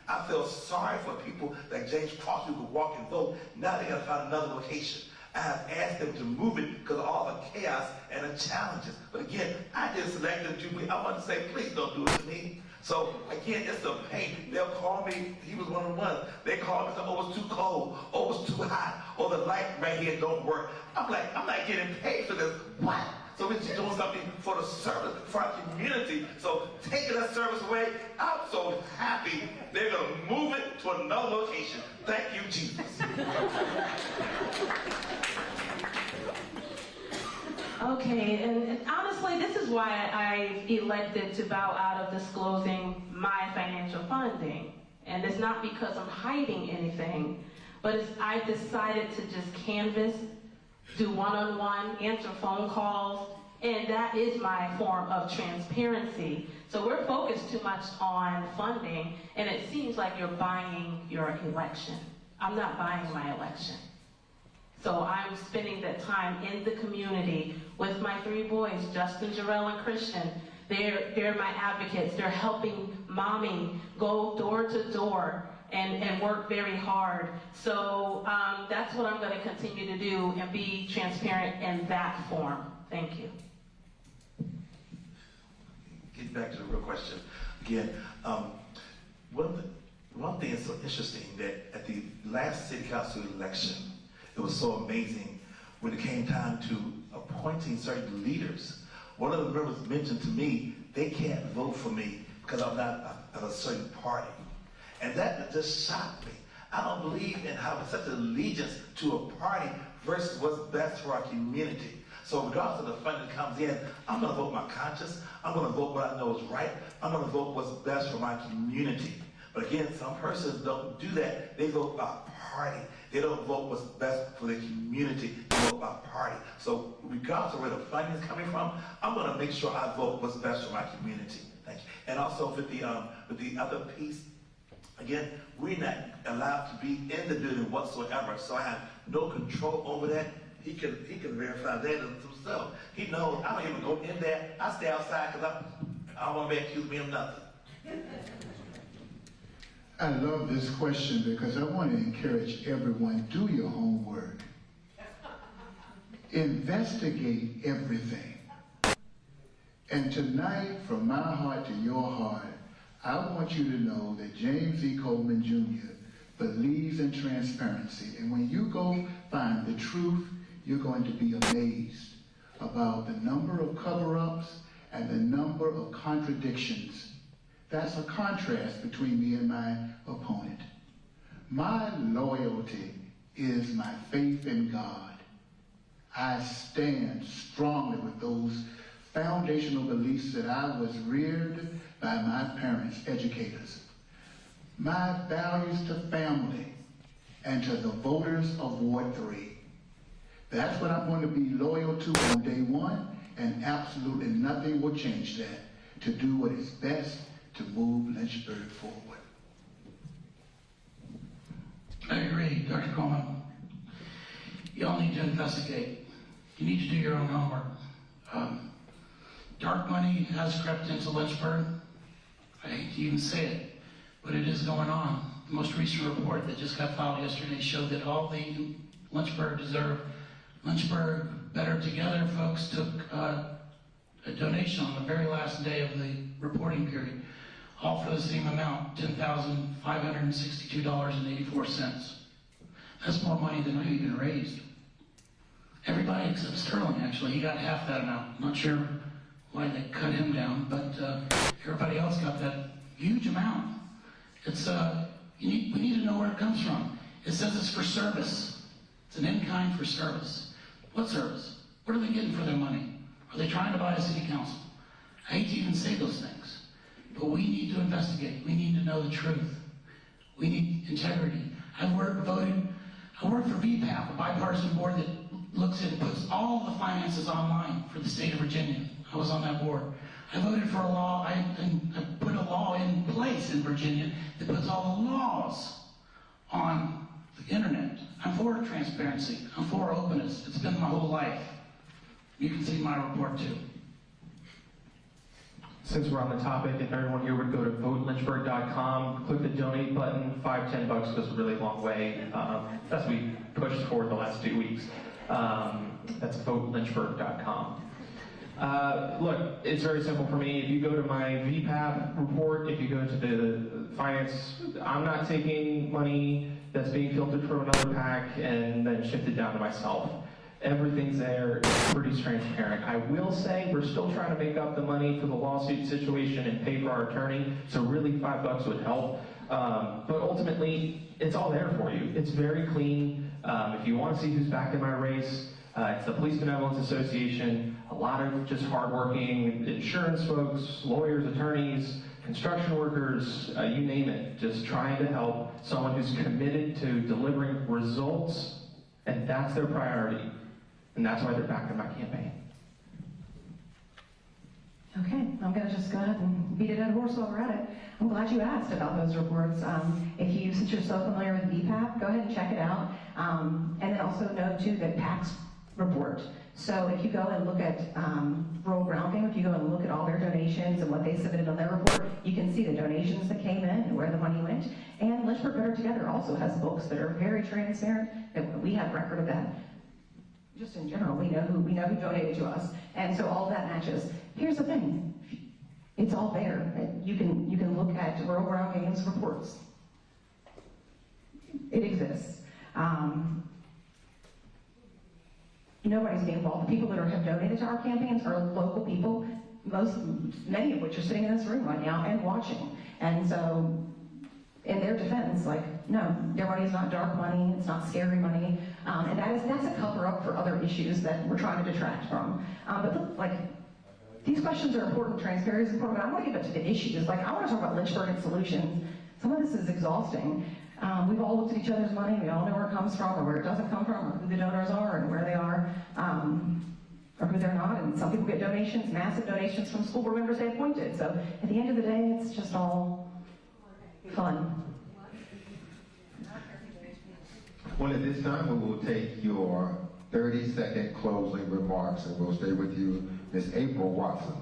I feel sorry for people like James Cross who could walk and vote. Now they gotta find another location. I have asked them to move it because of all the chaos and the challenges. But again, I didn't select them to. I want to say, please don't do it to me. So again, it's a pain. They'll call me. He was one of the ones. They call me and say, oh, it's too cold. Oh, it's too hot. Oh, the light right here don't work. I'm like, I'm not getting paid for this. What? So we're just doing something for the service, for our community. So taking that service away, I'm so happy they're going to move it to another location. Thank you, Jesus. Okay, and honestly, this is why I elected to bow out of disclosing my financial funding. And it's not because I'm hiding anything, but I decided to just canvass, do one-on-one, answer phone calls, and that is my form of transparency. So we're focused too much on funding, and it seems like you're buying your election. I'm not buying my election. So I'm spending that time in the community with my 3 boys, Justin, Jarrell, and Christian. They're my advocates. They're helping mommy go door to door and work very hard. So that's what I'm going to continue to do and be transparent in that form. Thank you. Getting back to the real question again, one thing is so interesting that at the last city council election, it was so amazing when it came time to appointing certain leaders. One of the members mentioned to me, they can't vote for me because I'm not of a certain party. And that just shocked me. I don't believe in having such allegiance to a party versus what's best for our community. So regardless of the funding that comes in, I'm going to vote my conscience. I'm going to vote what I know is right. I'm going to vote what's best for my community. But again, some persons don't do that. They vote by party. They don't vote what's best for the community. They vote by party. So regardless of where the funding is coming from, I'm going to make sure I vote what's best for my community. Thank you. And also with the other piece, again, we're not allowed to be in the building whatsoever. So I have no control over that. He can verify that himself. He knows I don't even go in there. I stay outside because I don't want to be accused me of nothing. I love this question because I want to encourage everyone, do your homework. Investigate everything. And tonight, from my heart to your heart, I want you to know that James E. Coleman Jr. believes in transparency. And when you go find the truth, you're going to be amazed about the number of cover-ups and the number of contradictions. That's a contrast between me and my opponent. My loyalty is my faith in God. I stand strongly with those foundational beliefs that I was reared by my parents, educators. My values to family and to the voters of Ward 3. That's what I'm going to be loyal to on day one, and absolutely nothing will change that, to do what is best to move Lynchburg forward. I agree, Dr. Coleman. You all need to investigate. You need to do your own homework. Dark money has crept into Lynchburg. I hate to even say it, but it is going on. The most recent report that just got filed yesterday showed that all the Lynchburg Better Together folks took a donation on the very last day of the reporting period, all for the same amount, $10,562.84. That's more money than I even raised. Everybody except Sterling, actually, he got half that amount. Not sure why they cut him down, but everybody else got that huge amount. It's we need to know where it comes from. It says it's for service. It's an in-kind for service. What service? What are they getting for their money? Are they trying to buy a city council? I hate to even say those things, but we need to investigate. We need to know the truth. We need integrity. I work for VPAP, a bipartisan board that looks at and puts all the finances online for the state of Virginia. I was on that board. I voted for a law, I put a law in place in Virginia that puts all the laws on the internet. I'm for transparency. I'm for openness. It's been my whole life. You can see my report too. Since we're on the topic, if everyone here would go to votelynchburg.com, click the donate button, $5-10 goes a really long way. That's what we pushed for the last 2 weeks. That's votelynchburg.com. Look, it's very simple for me. If you go to my VPAP report, if you go to the finance, I'm not taking money that's being filtered from another PAC and then shifted down to myself. Everything's there, it's pretty transparent. I will say we're still trying to make up the money for the lawsuit situation and pay for our attorney, so really $5 would help. But ultimately, it's all there for you. It's very clean. If you want to see who's back in my race, it's the Police Benevolence Association, a lot of just hardworking insurance folks, lawyers, attorneys, construction workers, you name it, just trying to help someone who's committed to delivering results, and that's their priority. And that's why they're back in my campaign. Okay, I'm going to just go ahead and beat a dead horse while we're at it. I'm glad you asked about those reports. Since you're so familiar with VPAP, go ahead and check it out. And then also know too that PACs report. So if you go and look at rural grounding, if you go and look at all their donations and what they submitted on their report, you can see the donations that came in and where the money went. And Lynchburg Better Together also has books that are very transparent, that we have record of that. Just in general, we know who donated to us, and so all that matches. Here's the thing: it's all there. You can look at rural grounding's reports. It exists. Nobody's being involved. The people that have donated to our campaigns are local people, many of which are sitting in this room right now and watching. And so, in their defense, no, their money is not dark money. It's not scary money. And that's a cover-up for other issues that we're trying to detract from. But look, like, these questions are important, transparency is important, but I want to get back to the issues. Like, I want to talk about Lynchburg and solutions. Some of this is exhausting. We've all looked at each other's money, we all know where it comes from or where it doesn't come from, or who the donors are and where they are, or who they're not. And some people get donations, massive donations from school board members they appointed. So at the end of the day, it's just all fun. Well, at this time, we will take your 30-second closing remarks, and we'll stay with you, Ms. April Watson.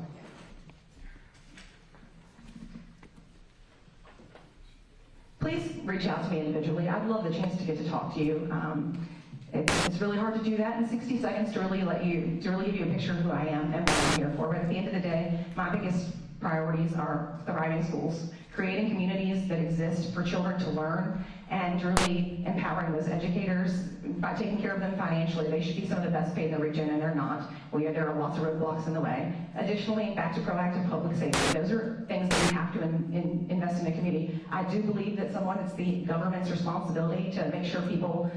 Please reach out to me individually. I'd love the chance to get to talk to you. It's really hard to do that in 60 seconds to really give you a picture of who I am and what I'm here for. But at the end of the day, my biggest priorities are thriving schools, creating communities that exist for children to learn, and really empowering those educators by taking care of them financially. They should be some of the best paid in the region, and they're not. There are lots of roadblocks in the way. Additionally, back to proactive public safety. Those are things that we have to invest in the community. I do believe that it's the government's responsibility to make sure people,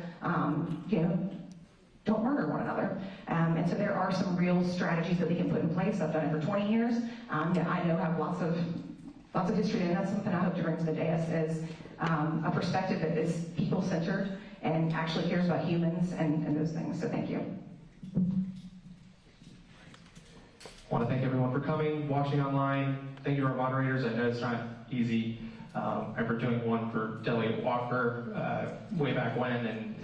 don't murder one another. And so there are some real strategies that we can put in place. I've done it for 20 years. That I know have lots of history, and that's something I hope to bring to the dais is a perspective that is people-centered and actually cares about humans and those things. So thank you. I want to thank everyone for coming, watching online. Thank you to our moderators. I know it's not easy. I remember doing one for Delegate Walker way back when, and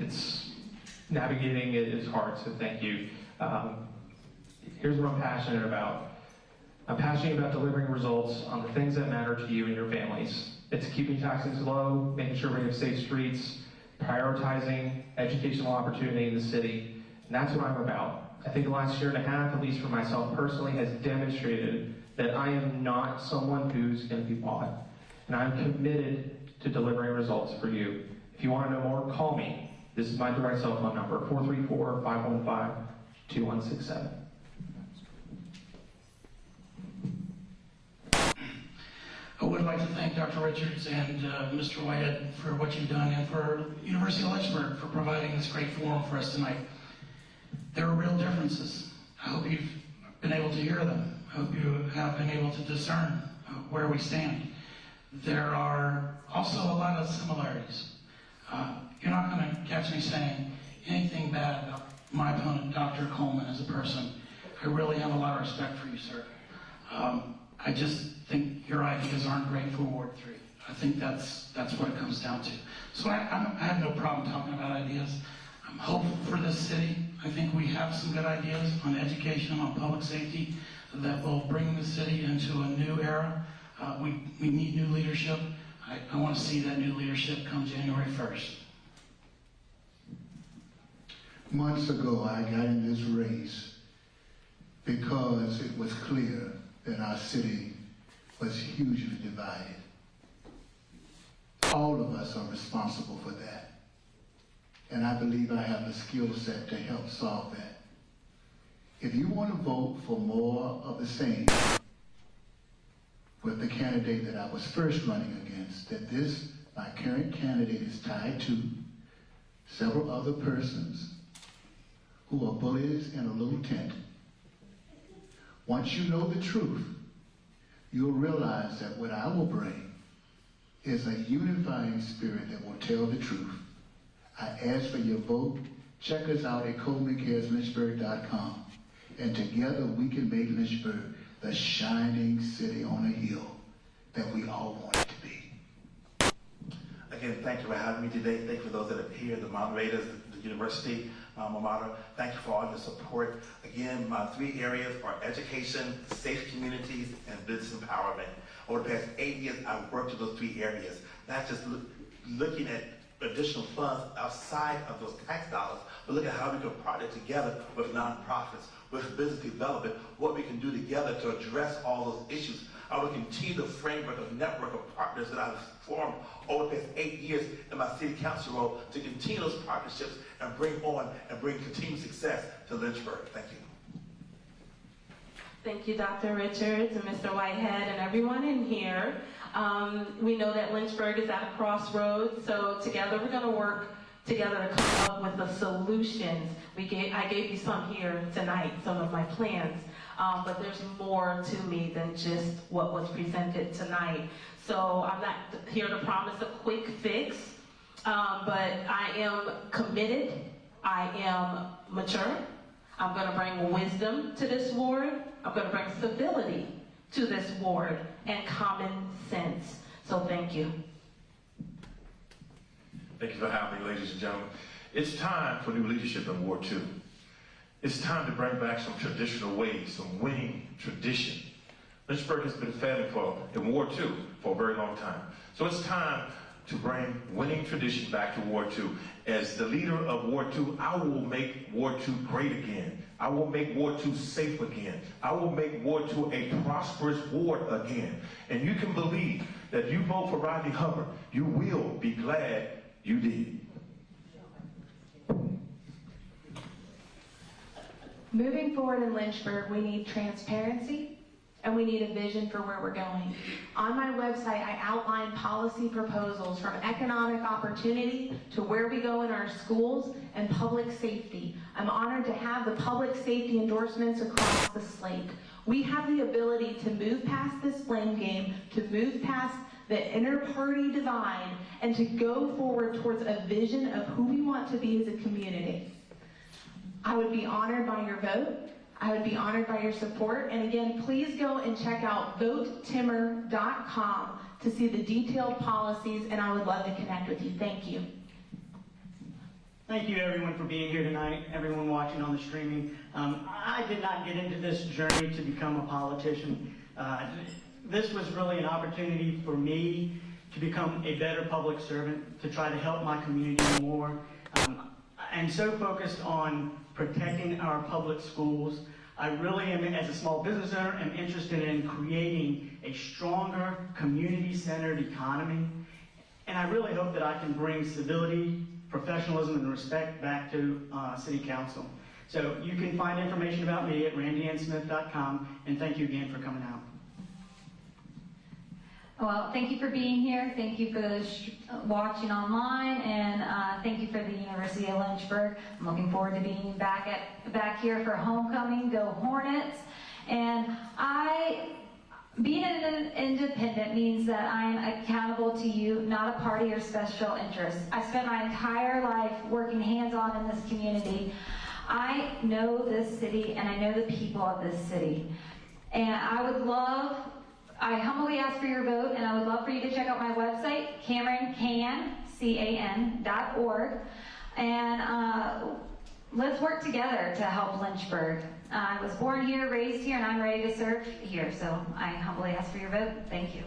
navigating it is hard, so thank you. Here's what I'm passionate about. I'm passionate about delivering results on the things that matter to you and your families. It's keeping taxes low, making sure we have safe streets, prioritizing educational opportunity in the city, and that's what I'm about. I think the last year and a half, at least for myself personally, has demonstrated that I am not someone who's going to be bought, and I'm committed to delivering results for you. If you want to know more, call me. This is my direct cell phone number, 434-515-2167. I would like to thank Dr. Richards and Mr. Whitehead for what you've done, and for University of Lynchburg for providing this great forum for us tonight. There are real differences. I hope you've been able to hear them. I hope you have been able to discern where we stand. There are also a lot of similarities. You're not going to catch me saying anything bad about my opponent, Dr. Coleman, as a person. I really have a lot of respect for you, sir. I just think your ideas aren't great for Ward 3. I think that's what it comes down to. So I have no problem talking about ideas. I'm hopeful for this city. I think we have some good ideas on education, on public safety, that will bring the city into a new era. We need new leadership. I want to see that new leadership come January 1st. Months ago, I got in this race because it was clear that our city was hugely divided. All of us are responsible for that. And I believe I have the skill set to help solve that. If you want to vote for more of the same with the candidate that I was first running against, that my current candidate is tied to several other persons who are bullies in a little tent. Once you know the truth, you'll realize that what I will bring is a unifying spirit that will tell the truth. I ask for your vote. Check us out at ColemanCaresLynchburg.com. And together we can make Lynchburg the shining city on a hill that we all want it to be. Again, thank you for having me today. Thank you for those that are here, the moderators, the university, my alma mater. Thank you for all your support. Again, my three areas are education, safe communities, and business empowerment. Over the past 8 years, I've worked in those three areas, not just looking at additional funds outside of those tax dollars, but look at how we can partner together with nonprofits, with business development, what we can do together to address all those issues. I will continue the framework of network of partners that I've formed over the past 8 years in my city council role to continue those partnerships and bring continued success to Lynchburg. Thank you. Thank you, Dr. Richards and Mr. Whitehead and everyone in here. We know that Lynchburg is at a crossroads, so together we're going to work together to come up with the solutions. I gave you some here tonight, some of my plans, but there's more to me than just what was presented tonight. So I'm not here to promise a quick fix, but I am committed, I am mature, I'm gonna bring wisdom to this ward, I'm gonna bring stability to this ward, and common sense. So thank you. Thank you for having me, ladies and gentlemen. It's time for new leadership in Ward 2. It's time to bring back some traditional ways, some winning tradition. Lynchburg has been failing in Ward 2 for a very long time. So it's time to bring winning tradition back to Ward 2. As the leader of Ward 2, I will make Ward 2 great again. I will make Ward 2 safe again. I will make Ward 2 a prosperous ward again. And you can believe that if you vote for Rodney Hubbard, you will be glad you did. Moving forward in Lynchburg, we need transparency and we need a vision for where we're going. On my website, I outline policy proposals from economic opportunity to where we go in our schools and public safety. I'm honored to have the public safety endorsements across the slate. We have the ability to move past this blame game, to move past the inter-party divide, and to go forward towards a vision of who we want to be as a community. I would be honored by your vote. I would be honored by your support. And again, please go and check out votetimmer.com to see the detailed policies, and I would love to connect with you. Thank you. Thank you, everyone, for being here tonight, everyone watching on the streaming. I did not get into this journey to become a politician. This was really an opportunity for me to become a better public servant, to try to help my community more. I'm so focused on protecting our public schools. I really am, as a small business owner, am interested in creating a stronger, community-centered economy. And I really hope that I can bring civility, professionalism, and respect back to City Council. So you can find information about me at randyannsmith.com, and thank you again for coming out. Well, thank you for being here. Thank you for those watching online, and thank you for the University of Lynchburg. I'm looking forward to being back here for homecoming. Go Hornets! And being an independent means that I'm accountable to you, not a party or special interest. I spent my entire life working hands-on in this community. I know this city, and I know the people of this city. And I humbly ask for your vote, and I would love for you to check out my website, CameronCan.org, and let's work together to help Lynchburg. I was born here, raised here, and I'm ready to serve here, so I humbly ask for your vote. Thank you.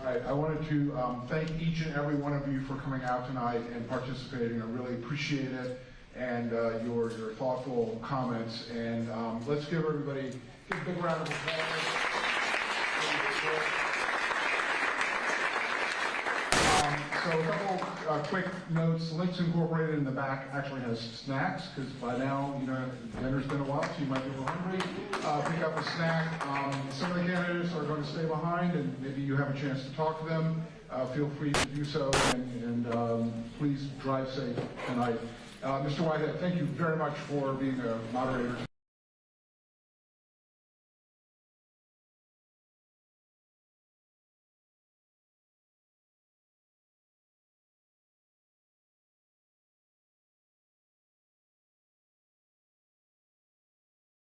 All right, I wanted to thank each and every one of you for coming out tonight and participating. I really appreciate it, and your thoughtful comments. And let's give everybody a big round of applause. So a couple quick notes. Links Incorporated in the back actually has snacks, because by now, dinner's been a while, so you might be a little hungry. Pick up a snack. Some of the candidates are going to stay behind, and maybe you have a chance to talk to them. Feel free to do so, and please drive safe tonight. Mr. Whitehead, thank you very much for being a moderator.